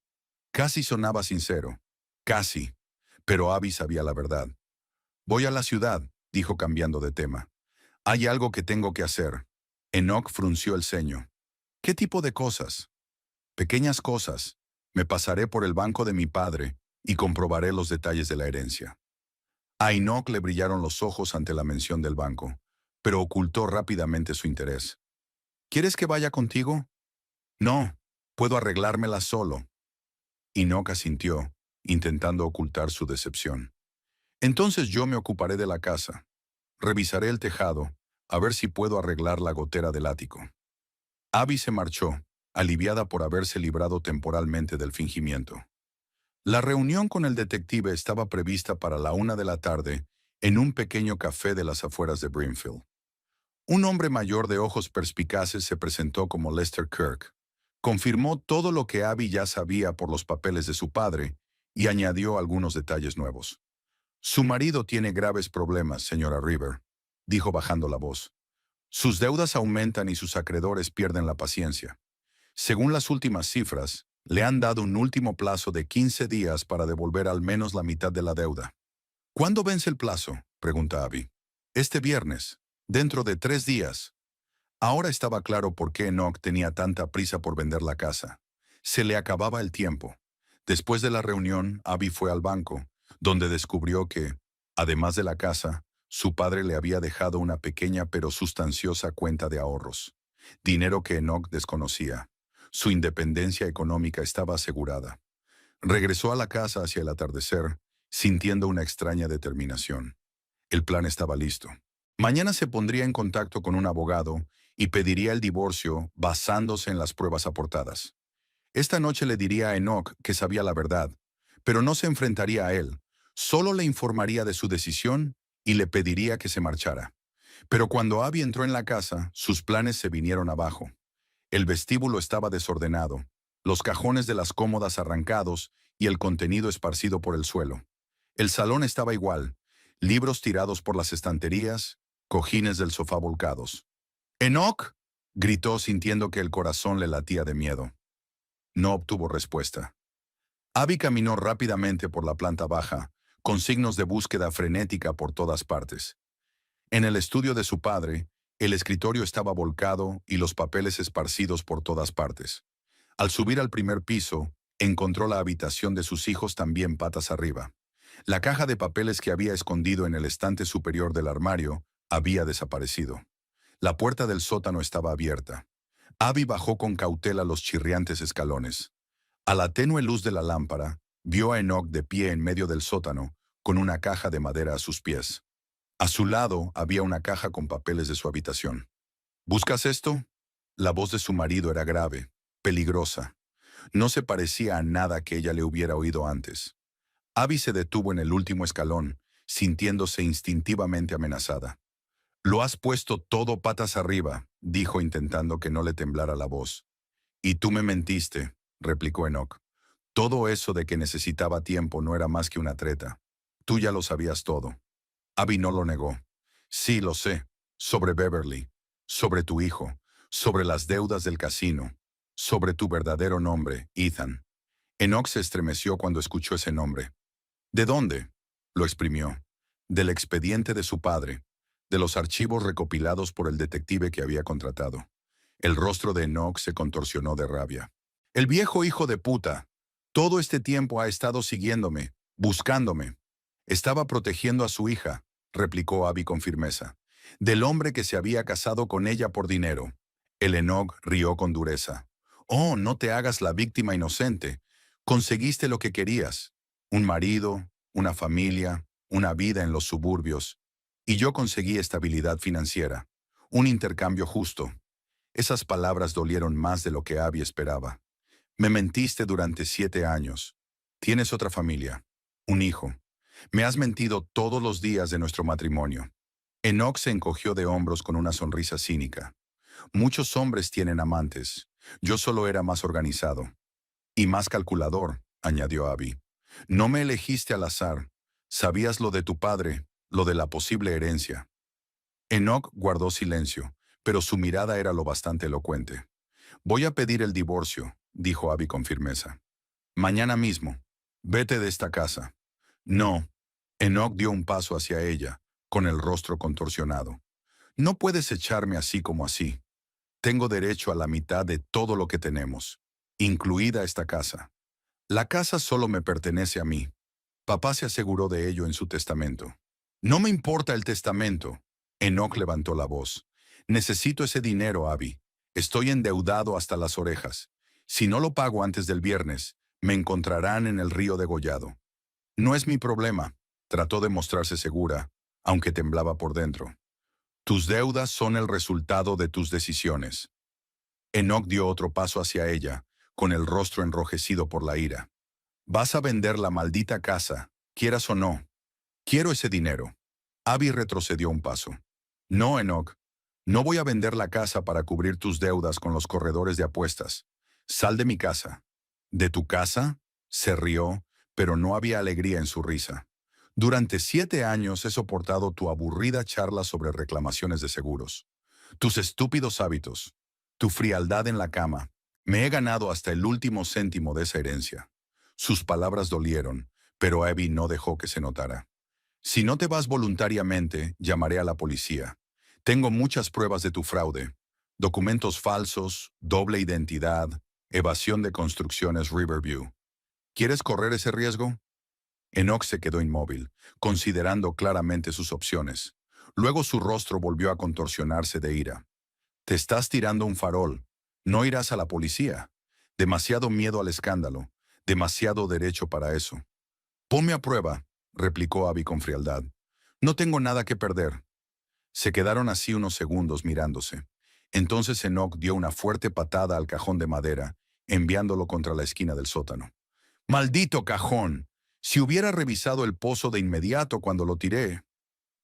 Casi sonaba sincero. Casi. Pero Abby sabía la verdad. Voy a la ciudad, dijo cambiando de tema. Hay algo que tengo que hacer. Enoch frunció el ceño. ¿Qué tipo de cosas? Pequeñas cosas. Me pasaré por el banco de mi padre y comprobaré los detalles de la herencia. A Enoch le brillaron los ojos ante la mención del banco, pero ocultó rápidamente su interés. ¿Quieres que vaya contigo? No, puedo arreglármela solo. Enoch asintió, intentando ocultar su decepción. Entonces yo me ocuparé de la casa. Revisaré el tejado, a ver si puedo arreglar la gotera del ático. Abby se marchó, aliviada por haberse librado temporalmente del fingimiento. La reunión con el detective estaba prevista para la 1 de la tarde en un pequeño café de las afueras de Brimfield. Un hombre mayor de ojos perspicaces se presentó como Lester Kirk. Confirmó todo lo que Abby ya sabía por los papeles de su padre y añadió algunos detalles nuevos. Su marido tiene graves problemas, señora River, dijo bajando la voz. Sus deudas aumentan y sus acreedores pierden la paciencia. Según las últimas cifras, le han dado un último plazo de 15 días para devolver al menos la mitad de la deuda. ¿Cuándo vence el plazo?, pregunta Abby. Este viernes, dentro de 3 días. Ahora estaba claro por qué Enoch tenía tanta prisa por vender la casa. Se le acababa el tiempo. Después de la reunión, Abby fue al banco, donde descubrió que, además de la casa, su padre le había dejado una pequeña pero sustanciosa cuenta de ahorros. Dinero que Enoch desconocía. Su independencia económica estaba asegurada. Regresó a la casa hacia el atardecer, sintiendo una extraña determinación. El plan estaba listo. Mañana se pondría en contacto con un abogado y pediría el divorcio basándose en las pruebas aportadas. Esta noche le diría a Enoch que sabía la verdad, pero no se enfrentaría a él, solo le informaría de su decisión y le pediría que se marchara. Pero cuando Abby entró en la casa, sus planes se vinieron abajo. El vestíbulo estaba desordenado, los cajones de las cómodas arrancados y el contenido esparcido por el suelo. El salón estaba igual, libros tirados por las estanterías, cojines del sofá volcados. «¡Enoch!», gritó sintiendo que el corazón le latía de miedo. No obtuvo respuesta. Abby caminó rápidamente por la planta baja, con signos de búsqueda frenética por todas partes. En el estudio de su padre, el escritorio estaba volcado y los papeles esparcidos por todas partes. Al subir al primer piso, encontró la habitación de sus hijos también patas arriba. La caja de papeles que había escondido en el estante superior del armario había desaparecido. La puerta del sótano estaba abierta. Abby bajó con cautela los chirriantes escalones. A la tenue luz de la lámpara, vio a Enoch de pie en medio del sótano, con una caja de madera a sus pies. A su lado había una caja con papeles de su habitación. «¿Buscas esto?». La voz de su marido era grave, peligrosa. No se parecía a nada que ella le hubiera oído antes. Abby se detuvo en el último escalón, sintiéndose instintivamente amenazada. «Lo has puesto todo patas arriba», dijo intentando que no le temblara la voz. «Y tú me mentiste», replicó Enoch. «Todo eso de que necesitaba tiempo no era más que una treta. Tú ya lo sabías todo». Abby no lo negó. «Sí, lo sé. Sobre Beverly, sobre tu hijo, sobre las deudas del casino, sobre tu verdadero nombre, Ethan». Enoch se estremeció cuando escuchó ese nombre. «¿De dónde?». Lo exprimió. Del expediente de su padre, de los archivos recopilados por el detective que había contratado. El rostro de Enoch se contorsionó de rabia. El viejo hijo de puta. Todo este tiempo ha estado siguiéndome, buscándome. Estaba protegiendo a su hija, replicó Abby con firmeza, del hombre que se había casado con ella por dinero. El Enoch rió con dureza. Oh, no te hagas la víctima inocente. Conseguiste lo que querías. Un marido, una familia, una vida en los suburbios. Y yo conseguí estabilidad financiera. Un intercambio justo. Esas palabras dolieron más de lo que Abby esperaba. Me mentiste durante 7 años. Tienes otra familia, un hijo. Me has mentido todos los días de nuestro matrimonio. Enoch se encogió de hombros con una sonrisa cínica. Muchos hombres tienen amantes. Yo solo era más organizado. Y más calculador, añadió Abby. No me elegiste al azar. Sabías lo de tu padre, lo de la posible herencia. Enoch guardó silencio, pero su mirada era lo bastante elocuente. Voy a pedir el divorcio, dijo Abby con firmeza. Mañana mismo. Vete de esta casa. No. Enoch dio un paso hacia ella, con el rostro contorsionado. No puedes echarme así como así. Tengo derecho a la mitad de todo lo que tenemos, incluida esta casa. La casa solo me pertenece a mí. Papá se aseguró de ello en su testamento. No me importa el testamento. Enoch levantó la voz. Necesito ese dinero, Abby. Estoy endeudado hasta las orejas. Si no lo pago antes del viernes, me encontrarán en el río degollado. No es mi problema. Trató de mostrarse segura, aunque temblaba por dentro. Tus deudas son el resultado de tus decisiones. Enoch dio otro paso hacia ella, con el rostro enrojecido por la ira. Vas a vender la maldita casa, quieras o no. Quiero ese dinero. Abby retrocedió un paso. No, Enoch. No voy a vender la casa para cubrir tus deudas con los corredores de apuestas. Sal de mi casa. ¿De tu casa? Se rió, pero no había alegría en su risa. Durante 7 años he soportado tu aburrida charla sobre reclamaciones de seguros. Tus estúpidos hábitos. Tu frialdad en la cama. Me he ganado hasta el último céntimo de esa herencia. Sus palabras dolieron, pero Abby no dejó que se notara. Si no te vas voluntariamente, llamaré a la policía. Tengo muchas pruebas de tu fraude. Documentos falsos, doble identidad, evasión de construcciones Riverview. ¿Quieres correr ese riesgo? Enoch se quedó inmóvil, considerando claramente sus opciones. Luego su rostro volvió a contorsionarse de ira. Te estás tirando un farol. No irás a la policía. Demasiado miedo al escándalo. Demasiado derecho para eso. Ponme a prueba, replicó Abby con frialdad. No tengo nada que perder. Se quedaron así unos segundos mirándose. Entonces Enoch dio una fuerte patada al cajón de madera, enviándolo contra la esquina del sótano. ¡Maldito cajón! Si hubiera revisado el pozo de inmediato cuando lo tiré.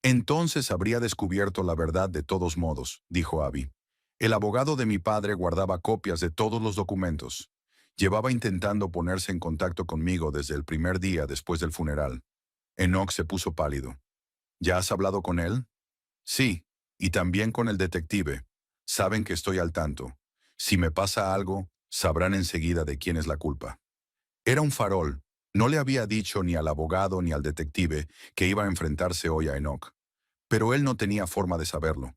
Entonces habría descubierto la verdad de todos modos, dijo Abby. El abogado de mi padre guardaba copias de todos los documentos. Llevaba intentando ponerse en contacto conmigo desde el primer día después del funeral. Enoch se puso pálido. ¿Ya has hablado con él? Sí, y también con el detective. Saben que estoy al tanto. Si me pasa algo, sabrán enseguida de quién es la culpa. Era un farol. No le había dicho ni al abogado ni al detective que iba a enfrentarse hoy a Enoch. Pero él no tenía forma de saberlo.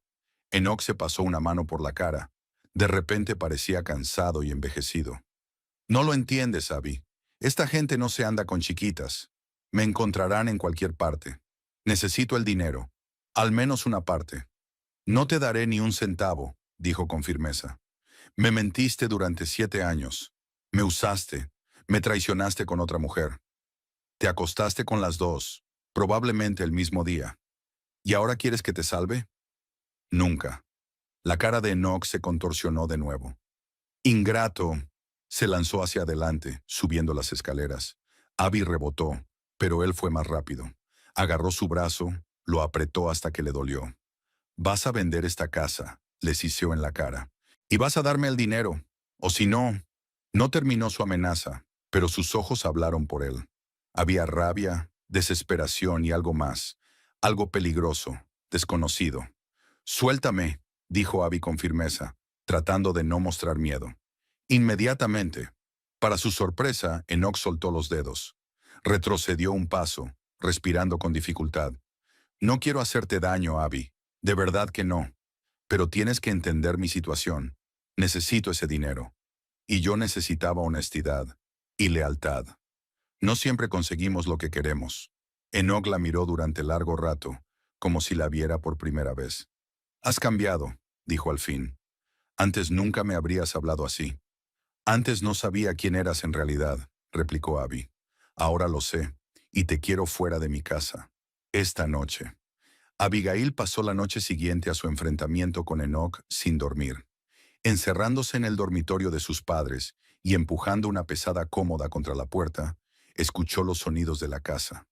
Enoch se pasó una mano por la cara. De repente parecía cansado y envejecido. No lo entiendes, Abby. Esta gente no se anda con chiquitas. Me encontrarán en cualquier parte. Necesito el dinero. Al menos una parte. No te daré ni un centavo, dijo con firmeza. Me mentiste durante 7 años. Me usaste. Me traicionaste con otra mujer. Te acostaste con las dos, probablemente el mismo día. ¿Y ahora quieres que te salve? Nunca. La cara de Enoch se contorsionó de nuevo. Ingrato. Se lanzó hacia adelante, subiendo las escaleras. Abby rebotó, pero él fue más rápido. Agarró su brazo, lo apretó hasta que le dolió. Vas a vender esta casa, le sisió en la cara. Y vas a darme el dinero. O si no. No terminó su amenaza, pero sus ojos hablaron por él. Había rabia, desesperación y algo más. Algo peligroso, desconocido. Suéltame, dijo Abby con firmeza, tratando de no mostrar miedo. Inmediatamente. Para su sorpresa, Enoch soltó los dedos. Retrocedió un paso, respirando con dificultad. No quiero hacerte daño, Abby. De verdad que no. Pero tienes que entender mi situación. Necesito ese dinero. Y yo necesitaba honestidad y lealtad. No siempre conseguimos lo que queremos. Enoch la miró durante largo rato, como si la viera por primera vez. Has cambiado, dijo al fin. Antes nunca me habrías hablado así. Antes no sabía quién eras en realidad, replicó Abby. Ahora lo sé, y te quiero fuera de mi casa. Esta noche. Abigail pasó la noche siguiente a su enfrentamiento con Enoch sin dormir, encerrándose en el dormitorio de sus padres y empujando una pesada cómoda contra la puerta, escuchó los sonidos de la casa.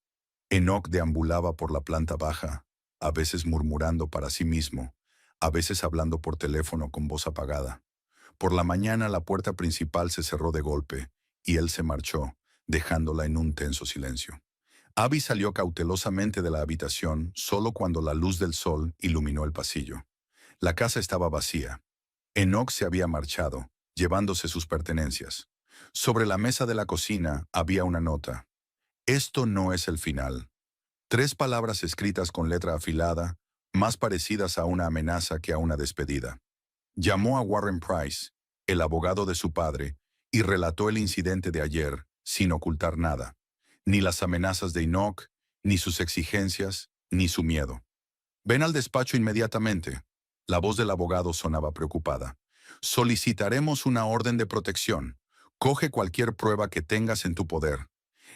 Enoch deambulaba por la planta baja, a veces murmurando para sí mismo, a veces hablando por teléfono con voz apagada. Por la mañana la puerta principal se cerró de golpe, y él se marchó, dejándola en un tenso silencio. Abby salió cautelosamente de la habitación solo cuando la luz del sol iluminó el pasillo. La casa estaba vacía. Enoch se había marchado, llevándose sus pertenencias. Sobre la mesa de la cocina había una nota. Esto no es el final. 3 palabras escritas con letra afilada, más parecidas a una amenaza que a una despedida. Llamó a Warren Price, el abogado de su padre, y relató el incidente de ayer, sin ocultar nada. Ni las amenazas de Enoch, ni sus exigencias, ni su miedo. Ven al despacho inmediatamente. La voz del abogado sonaba preocupada. Solicitaremos una orden de protección. Coge cualquier prueba que tengas en tu poder.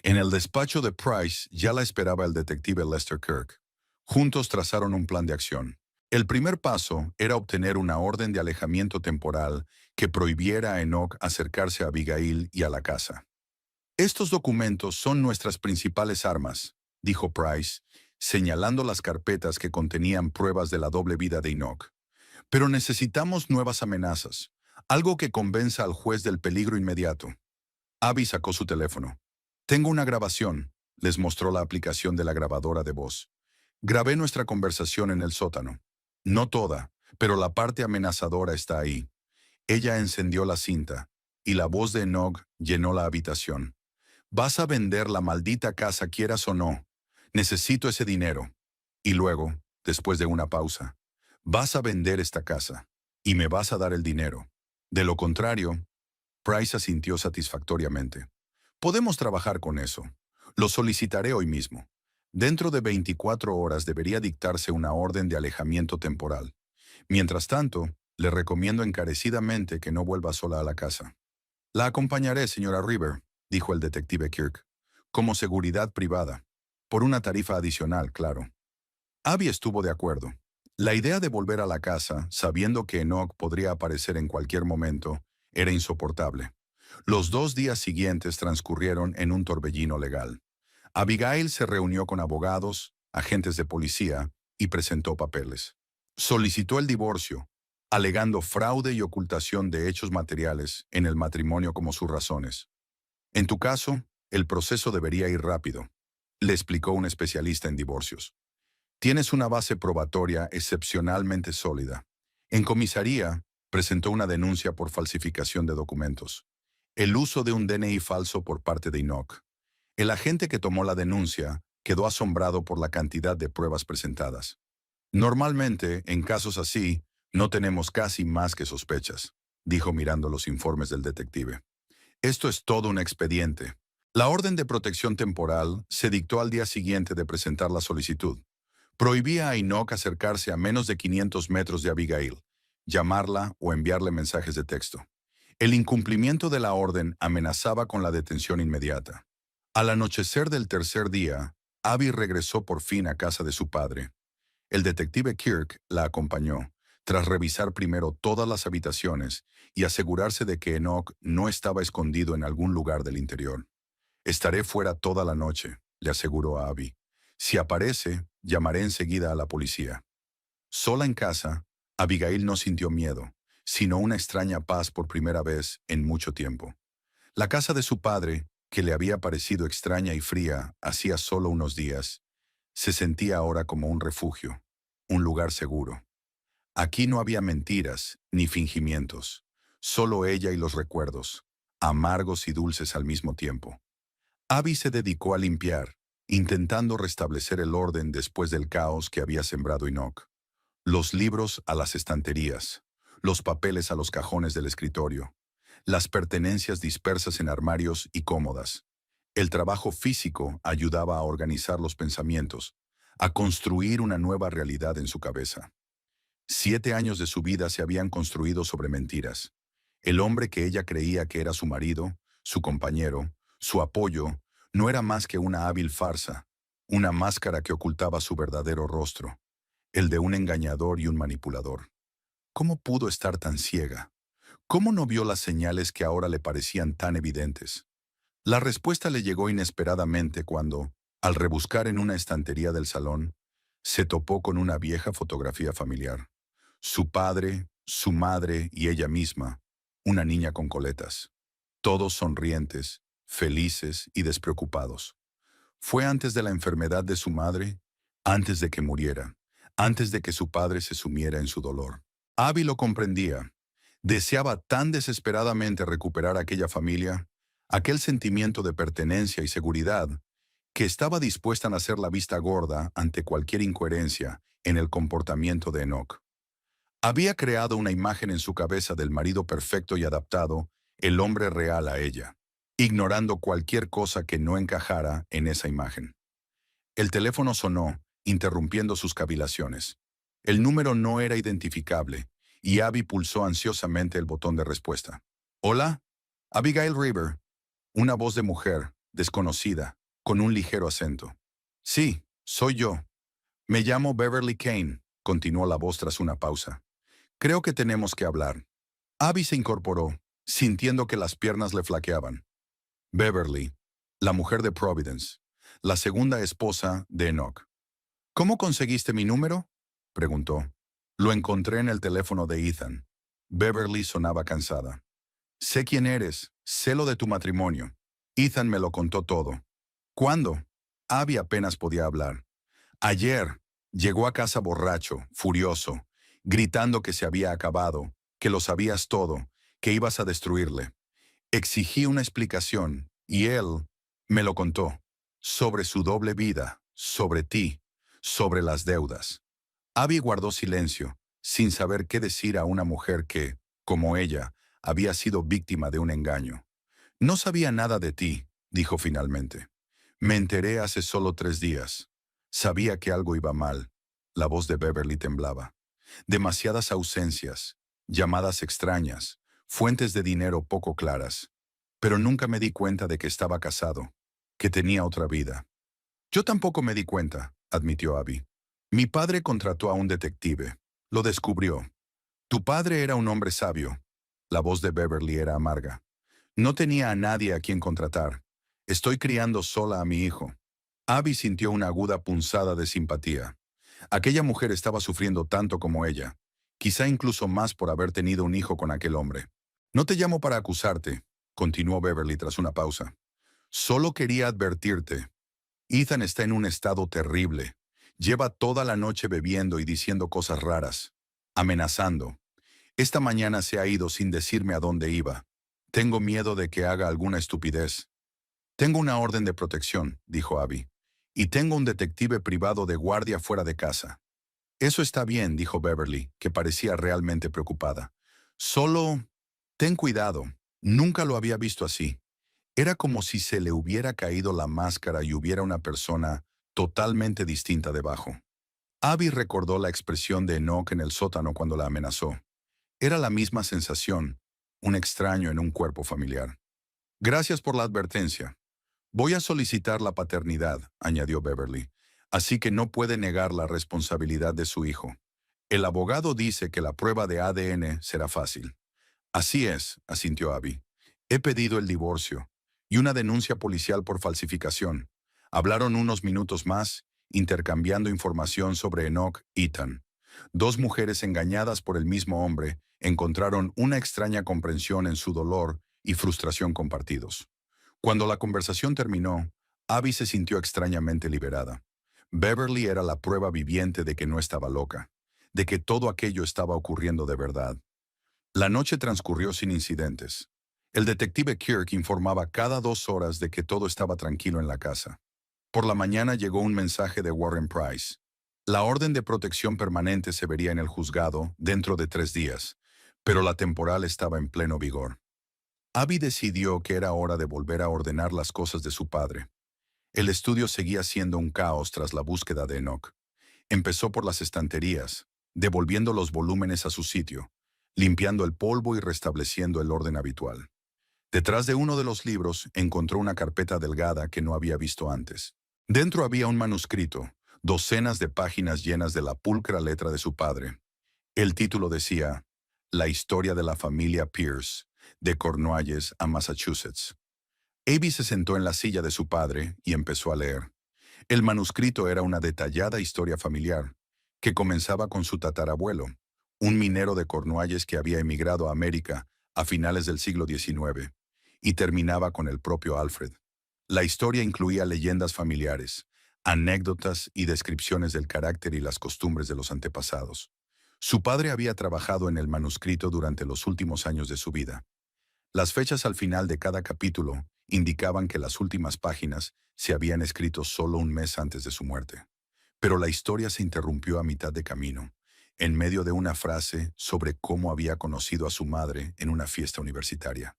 En el despacho de Price ya la esperaba el detective Lester Kirk. Juntos trazaron un plan de acción. El primer paso era obtener una orden de alejamiento temporal que prohibiera a Enoch acercarse a Abigail y a la casa. Estos documentos son nuestras principales armas, dijo Price, señalando las carpetas que contenían pruebas de la doble vida de Enoch. Pero necesitamos nuevas amenazas, algo que convenza al juez del peligro inmediato. Abby sacó su teléfono. Tengo una grabación, les mostró la aplicación de la grabadora de voz. Grabé nuestra conversación en el sótano. No toda, pero la parte amenazadora está ahí. Ella encendió la cinta, y la voz de Enoch llenó la habitación. Vas a vender la maldita casa quieras o no. Necesito ese dinero. Y luego, después de una pausa, vas a vender esta casa, y me vas a dar el dinero. De lo contrario, Price asintió satisfactoriamente. Podemos trabajar con eso. Lo solicitaré hoy mismo. Dentro de 24 horas debería dictarse una orden de alejamiento temporal. Mientras tanto, le recomiendo encarecidamente que no vuelva sola a la casa. La acompañaré, señora River, dijo el detective Kirk, como seguridad privada. Por una tarifa adicional, claro. Abby estuvo de acuerdo. La idea de volver a la casa, sabiendo que Enoch podría aparecer en cualquier momento, era insoportable. Los 2 días siguientes transcurrieron en un torbellino legal. Abigail se reunió con abogados, agentes de policía y presentó papeles. Solicitó el divorcio, alegando fraude y ocultación de hechos materiales en el matrimonio como sus razones. En tu caso, el proceso debería ir rápido, le explicó un especialista en divorcios. Tienes una base probatoria excepcionalmente sólida. En comisaría, presentó una denuncia por falsificación de documentos. El uso de un DNI falso por parte de Enoch. El agente que tomó la denuncia quedó asombrado por la cantidad de pruebas presentadas. Normalmente, en casos así, no tenemos casi más que sospechas, dijo mirando los informes del detective. Esto es todo un expediente. La orden de protección temporal se dictó al día siguiente de presentar la solicitud. Prohibía a Enoch acercarse a menos de 500 metros de Abigail, llamarla o enviarle mensajes de texto. El incumplimiento de la orden amenazaba con la detención inmediata. Al anochecer del tercer día, Abby regresó por fin a casa de su padre. El detective Kirk la acompañó, tras revisar primero todas las habitaciones y asegurarse de que Enoch no estaba escondido en algún lugar del interior. Estaré fuera toda la noche, le aseguró a Abby. Si aparece, llamaré enseguida a la policía. Sola en casa, Abigail no sintió miedo, sino una extraña paz por primera vez en mucho tiempo. La casa de su padre, que le había parecido extraña y fría hacía solo unos días, se sentía ahora como un refugio, un lugar seguro. Aquí no había mentiras ni fingimientos, solo ella y los recuerdos, amargos y dulces al mismo tiempo. Abby se dedicó a limpiar, intentando restablecer el orden después del caos que había sembrado Enoch. Los libros a las estanterías, los papeles a los cajones del escritorio, las pertenencias dispersas en armarios y cómodas. El trabajo físico ayudaba a organizar los pensamientos, a construir una nueva realidad en su cabeza. 7 años de su vida se habían construido sobre mentiras. El hombre que ella creía que era su marido, su compañero, su apoyo, no era más que una hábil farsa, una máscara que ocultaba su verdadero rostro, el de un engañador y un manipulador. ¿Cómo pudo estar tan ciega? ¿Cómo no vio las señales que ahora le parecían tan evidentes? La respuesta le llegó inesperadamente cuando, al rebuscar en una estantería del salón, se topó con una vieja fotografía familiar. Su padre, su madre y ella misma, una niña con coletas. Todos sonrientes, felices y despreocupados. Fue antes de la enfermedad de su madre, antes de que muriera, antes de que su padre se sumiera en su dolor. Abby lo comprendía. Deseaba tan desesperadamente recuperar aquella familia, aquel sentimiento de pertenencia y seguridad, que estaba dispuesta a hacer la vista gorda ante cualquier incoherencia en el comportamiento de Enoch. Había creado una imagen en su cabeza del marido perfecto y adaptado, el hombre real a ella, ignorando cualquier cosa que no encajara en esa imagen. El teléfono sonó, interrumpiendo sus cavilaciones. El número no era identificable, y Abby pulsó ansiosamente el botón de respuesta. «Hola, Abigail River», una voz de mujer, desconocida, con un ligero acento. «Sí, soy yo. Me llamo Beverly Kane», continuó la voz tras una pausa. «Creo que tenemos que hablar». Abby se incorporó, sintiendo que las piernas le flaqueaban. Beverly, la mujer de Providence, la segunda esposa de Enoch. «¿Cómo conseguiste mi número?», preguntó. «Lo encontré en el teléfono de Ethan». Beverly sonaba cansada. «Sé quién eres, sé lo de tu matrimonio. Ethan me lo contó todo». «¿Cuándo?». Abby apenas podía hablar. «Ayer. Llegó a casa borracho, furioso, gritando que se había acabado, que lo sabías todo, que ibas a destruirle. Exigí una explicación, y él me lo contó. Sobre su doble vida, sobre ti, sobre las deudas». Abby guardó silencio, sin saber qué decir a una mujer que, como ella, había sido víctima de un engaño. «No sabía nada de ti», dijo finalmente. «Me enteré hace solo 3 días. Sabía que algo iba mal». La voz de Beverly temblaba. Demasiadas ausencias, llamadas extrañas, fuentes de dinero poco claras. Pero nunca me di cuenta de que estaba casado, que tenía otra vida. «Yo tampoco me di cuenta», admitió Abby. «Mi padre contrató a un detective. Lo descubrió. Tu padre era un hombre sabio». La voz de Beverly era amarga. «No tenía a nadie a quien contratar. Estoy criando sola a mi hijo». Abby sintió una aguda punzada de simpatía. Aquella mujer estaba sufriendo tanto como ella, quizá incluso más por haber tenido un hijo con aquel hombre. «No te llamo para acusarte», continuó Beverly tras una pausa. «Solo quería advertirte. Ethan está en un estado terrible. Lleva toda la noche bebiendo y diciendo cosas raras, amenazando. Esta mañana se ha ido sin decirme a dónde iba. Tengo miedo de que haga alguna estupidez». «Tengo una orden de protección», dijo Abby, «y tengo un detective privado de guardia fuera de casa». «Eso está bien», dijo Beverly, que parecía realmente preocupada. «Solo ten cuidado. Nunca lo había visto así». Era como si se le hubiera caído la máscara y hubiera una persona totalmente distinta debajo. Abby recordó la expresión de Enoch en el sótano cuando la amenazó. Era la misma sensación, un extraño en un cuerpo familiar. «Gracias por la advertencia. Voy a solicitar la paternidad», añadió Beverly, «así que no puede negar la responsabilidad de su hijo. El abogado dice que la prueba de ADN será fácil». «Así es», asintió Abby. «He pedido el divorcio y una denuncia policial por falsificación». Hablaron unos minutos más, intercambiando información sobre Enoch y Ethan. Dos mujeres engañadas por el mismo hombre encontraron una extraña comprensión en su dolor y frustración compartidos. Cuando la conversación terminó, Abby se sintió extrañamente liberada. Beverly era la prueba viviente de que no estaba loca, de que todo aquello estaba ocurriendo de verdad. La noche transcurrió sin incidentes. El detective Kirk informaba cada 2 horas de que todo estaba tranquilo en la casa. Por la mañana llegó un mensaje de Warren Price. La orden de protección permanente se vería en el juzgado dentro de 3 días, pero la temporal estaba en pleno vigor. Abby decidió que era hora de volver a ordenar las cosas de su padre. El estudio seguía siendo un caos tras la búsqueda de Enoch. Empezó por las estanterías, devolviendo los volúmenes a su sitio, limpiando el polvo y restableciendo el orden habitual. Detrás de uno de los libros encontró una carpeta delgada que no había visto antes. Dentro había un manuscrito, docenas de páginas llenas de la pulcra letra de su padre. El título decía, La historia de la familia Pierce, de Cornualles a Massachusetts. Abby se sentó en la silla de su padre y empezó a leer. El manuscrito era una detallada historia familiar, que comenzaba con su tatarabuelo, un minero de Cornualles que había emigrado a América a finales del siglo XIX, y terminaba con el propio Alfred. La historia incluía leyendas familiares, anécdotas y descripciones del carácter y las costumbres de los antepasados. Su padre había trabajado en el manuscrito durante los últimos años de su vida. Las fechas al final de cada capítulo indicaban que las últimas páginas se habían escrito solo un mes antes de su muerte. Pero la historia se interrumpió a mitad de camino, en medio de una frase sobre cómo había conocido a su madre en una fiesta universitaria.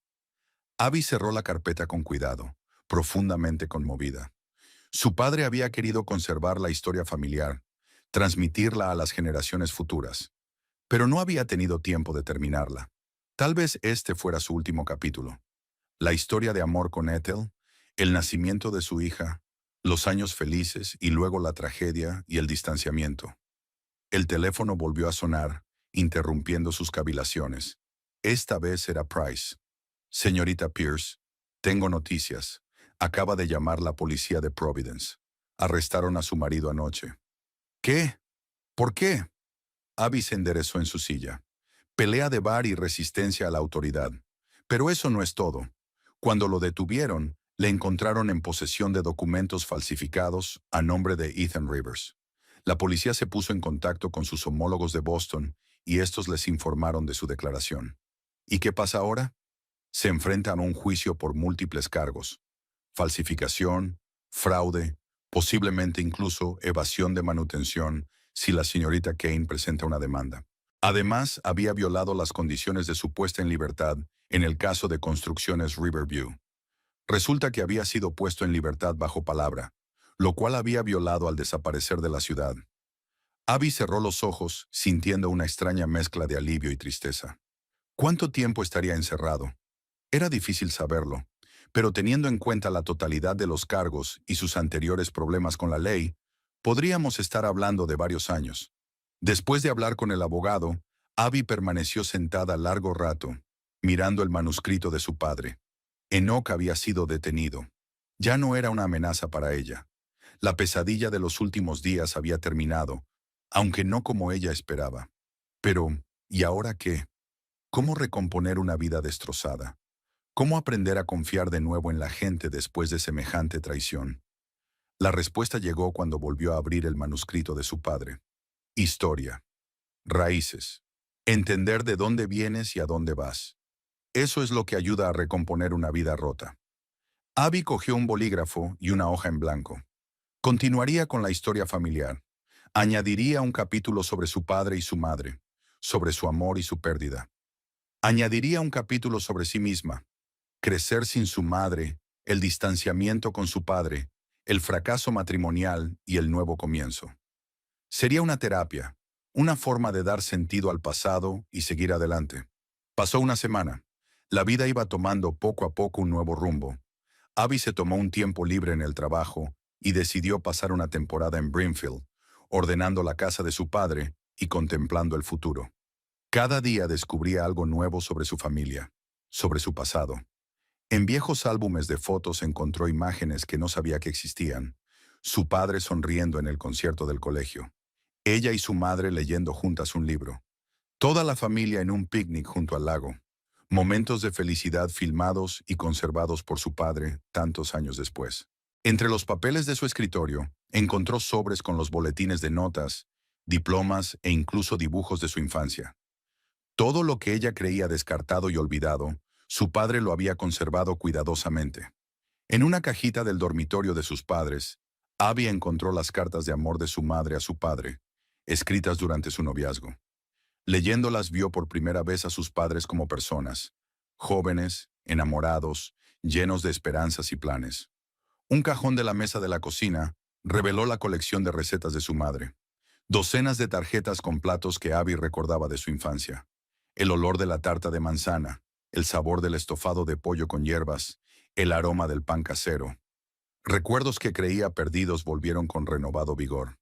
Abby cerró la carpeta con cuidado, profundamente conmovida. Su padre había querido conservar la historia familiar, transmitirla a las generaciones futuras, pero no había tenido tiempo de terminarla. Tal vez este fuera su último capítulo. La historia de amor con Ethel, el nacimiento de su hija, los años felices y luego la tragedia y el distanciamiento. El teléfono volvió a sonar, interrumpiendo sus cavilaciones. Esta vez era Price. Señorita Pierce, tengo noticias. Acaba de llamar la policía de Providence. Arrestaron a su marido anoche. ¿Qué? ¿Por qué? Abby se enderezó en su silla. Pelea de bar y resistencia a la autoridad. Pero eso no es todo. Cuando lo detuvieron, le encontraron en posesión de documentos falsificados a nombre de Ethan Rivers. La policía se puso en contacto con sus homólogos de Boston y estos les informaron de su declaración. ¿Y qué pasa ahora? Se enfrentan a un juicio por múltiples cargos: falsificación, fraude, posiblemente incluso evasión de manutención si la señorita Kane presenta una demanda. Además, había violado las condiciones de su puesta en libertad en el caso de Construcciones Riverview. Resulta que había sido puesto en libertad bajo palabra, lo cual había violado al desaparecer de la ciudad. Abby cerró los ojos, sintiendo una extraña mezcla de alivio y tristeza. ¿Cuánto tiempo estaría encerrado? Era difícil saberlo, pero teniendo en cuenta la totalidad de los cargos y sus anteriores problemas con la ley, podríamos estar hablando de varios años. Después de hablar con el abogado, Abby permaneció sentada largo rato, mirando el manuscrito de su padre. Enoch había sido detenido. Ya no era una amenaza para ella. La pesadilla de los últimos días había terminado, aunque no como ella esperaba. Pero, ¿y ahora qué? ¿Cómo recomponer una vida destrozada? ¿Cómo aprender a confiar de nuevo en la gente después de semejante traición? La respuesta llegó cuando volvió a abrir el manuscrito de su padre. Historia. Raíces. Entender de dónde vienes y a dónde vas. Eso es lo que ayuda a recomponer una vida rota. Abby cogió un bolígrafo y una hoja en blanco. Continuaría con la historia familiar. Añadiría un capítulo sobre su padre y su madre, sobre su amor y su pérdida. Añadiría un capítulo sobre sí misma. Crecer sin su madre, el distanciamiento con su padre, el fracaso matrimonial y el nuevo comienzo. Sería una terapia, una forma de dar sentido al pasado y seguir adelante. Pasó una semana. La vida iba tomando poco a poco un nuevo rumbo. Abby se tomó un tiempo libre en el trabajo y decidió pasar una temporada en Brimfield, ordenando la casa de su padre y contemplando el futuro. Cada día descubría algo nuevo sobre su familia, sobre su pasado. En viejos álbumes de fotos encontró imágenes que no sabía que existían. Su padre sonriendo en el concierto del colegio. Ella y su madre leyendo juntas un libro. Toda la familia en un picnic junto al lago. Momentos de felicidad filmados y conservados por su padre tantos años después. Entre los papeles de su escritorio, encontró sobres con los boletines de notas, diplomas e incluso dibujos de su infancia. Todo lo que ella creía descartado y olvidado, su padre lo había conservado cuidadosamente. En una cajita del dormitorio de sus padres, Abby encontró las cartas de amor de su madre a su padre, escritas durante su noviazgo. Leyéndolas vio por primera vez a sus padres como personas, jóvenes, enamorados, llenos de esperanzas y planes. Un cajón de la mesa de la cocina reveló la colección de recetas de su madre. Docenas de tarjetas con platos que Abby recordaba de su infancia. El olor de la tarta de manzana, el sabor del estofado de pollo con hierbas, el aroma del pan casero. Recuerdos que creía perdidos volvieron con renovado vigor.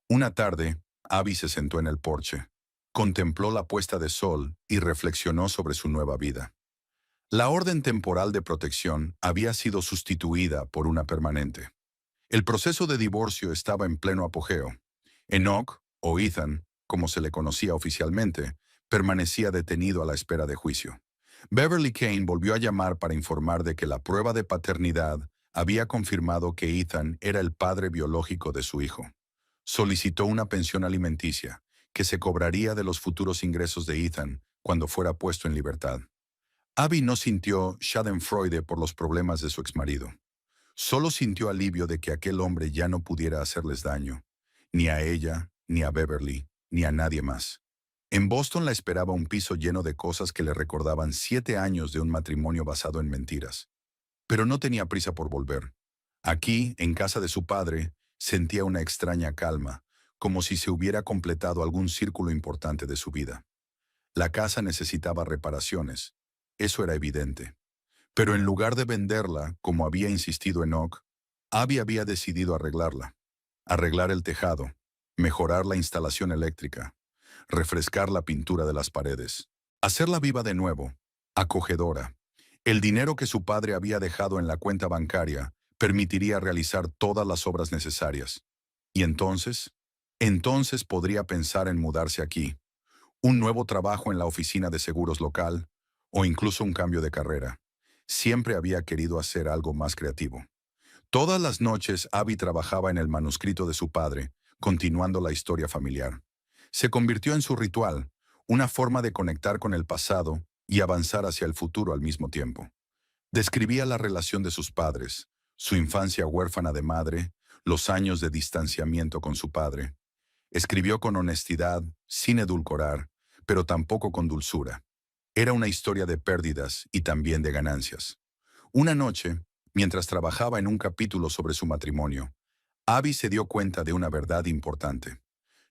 Una tarde, Abby se sentó en el porche. Contempló la puesta de sol y reflexionó sobre su nueva vida. La orden temporal de protección había sido sustituida por una permanente. El proceso de divorcio estaba en pleno apogeo. Enoch, o Ethan, como se le conocía oficialmente, permanecía detenido a la espera de juicio. Beverly Kane volvió a llamar para informar de que la prueba de paternidad había confirmado que Ethan era el padre biológico de su hijo. Solicitó una pensión alimenticia, que se cobraría de los futuros ingresos de Ethan cuando fuera puesto en libertad. Abby no sintió schadenfreude por los problemas de su exmarido. Solo sintió alivio de que aquel hombre ya no pudiera hacerles daño, ni a ella, ni a Beverly, ni a nadie más. En Boston la esperaba un piso lleno de cosas que le recordaban 7 años de un matrimonio basado en mentiras. Pero no tenía prisa por volver. Aquí, en casa de su padre, sentía una extraña calma, como si se hubiera completado algún círculo importante de su vida. La casa necesitaba reparaciones, eso era evidente. Pero en lugar de venderla, como había insistido Enoch, Abby había decidido arreglarla. Arreglar el tejado, mejorar la instalación eléctrica, refrescar la pintura de las paredes, hacerla viva de nuevo, acogedora. El dinero que su padre había dejado en la cuenta bancaria permitiría realizar todas las obras necesarias. Y entonces podría pensar en mudarse aquí, un nuevo trabajo en la oficina de seguros local o incluso un cambio de carrera. Siempre había querido hacer algo más creativo. Todas las noches Abby trabajaba en el manuscrito de su padre, continuando la historia familiar. Se convirtió en su ritual, una forma de conectar con el pasado y avanzar hacia el futuro al mismo tiempo. Describía la relación de sus padres, su infancia huérfana de madre, los años de distanciamiento con su padre. Escribió con honestidad, sin edulcorar, pero tampoco con dulzura. Era una historia de pérdidas y también de ganancias. Una noche, mientras trabajaba en un capítulo sobre su matrimonio, Abby se dio cuenta de una verdad importante.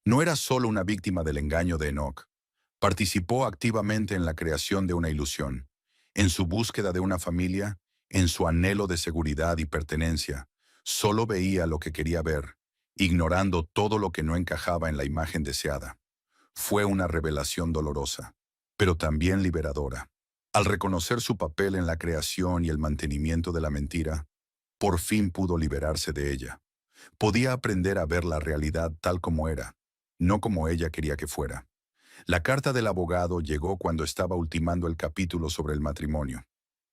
No era solo una víctima del engaño de Enoch. Participó activamente en la creación de una ilusión, en su búsqueda de una familia, en su anhelo de seguridad y pertenencia. Solo veía lo que quería ver, ignorando todo lo que no encajaba en la imagen deseada. Fue una revelación dolorosa, pero también liberadora. Al reconocer su papel en la creación y el mantenimiento de la mentira, por fin pudo liberarse de ella. Podía aprender a ver la realidad tal como era, no como ella quería que fuera. La carta del abogado llegó cuando estaba ultimando el capítulo sobre el matrimonio.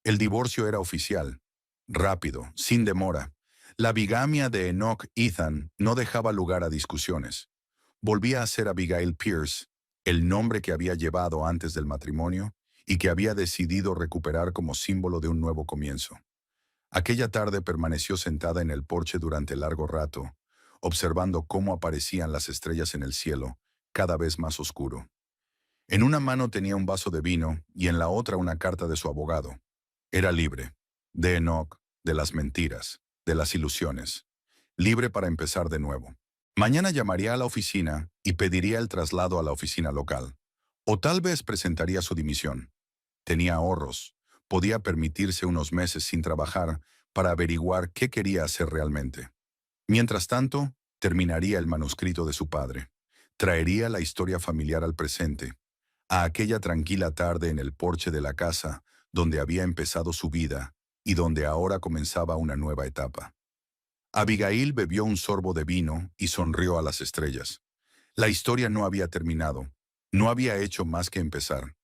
El divorcio era oficial, rápido, sin demora. La bigamia de Enoch Ethan no dejaba lugar a discusiones. Volvía a ser Abigail Pierce, el nombre que había llevado antes del matrimonio y que había decidido recuperar como símbolo de un nuevo comienzo. Aquella tarde permaneció sentada en el porche durante largo rato, observando cómo aparecían las estrellas en el cielo, cada vez más oscuro. En una mano tenía un vaso de vino y en la otra una carta de su abogado. Era libre, de Enoch, de las mentiras, de las ilusiones. Libre para empezar de nuevo. Mañana llamaría a la oficina y pediría el traslado a la oficina local. O tal vez presentaría su dimisión. Tenía ahorros. Podía permitirse unos meses sin trabajar para averiguar qué quería hacer realmente. Mientras tanto, terminaría el manuscrito de su padre. Traería la historia familiar al presente, a aquella tranquila tarde en el porche de la casa donde había empezado su vida y donde ahora comenzaba una nueva etapa. Abigail bebió un sorbo de vino y sonrió a las estrellas. La historia no había terminado. No había hecho más que empezar.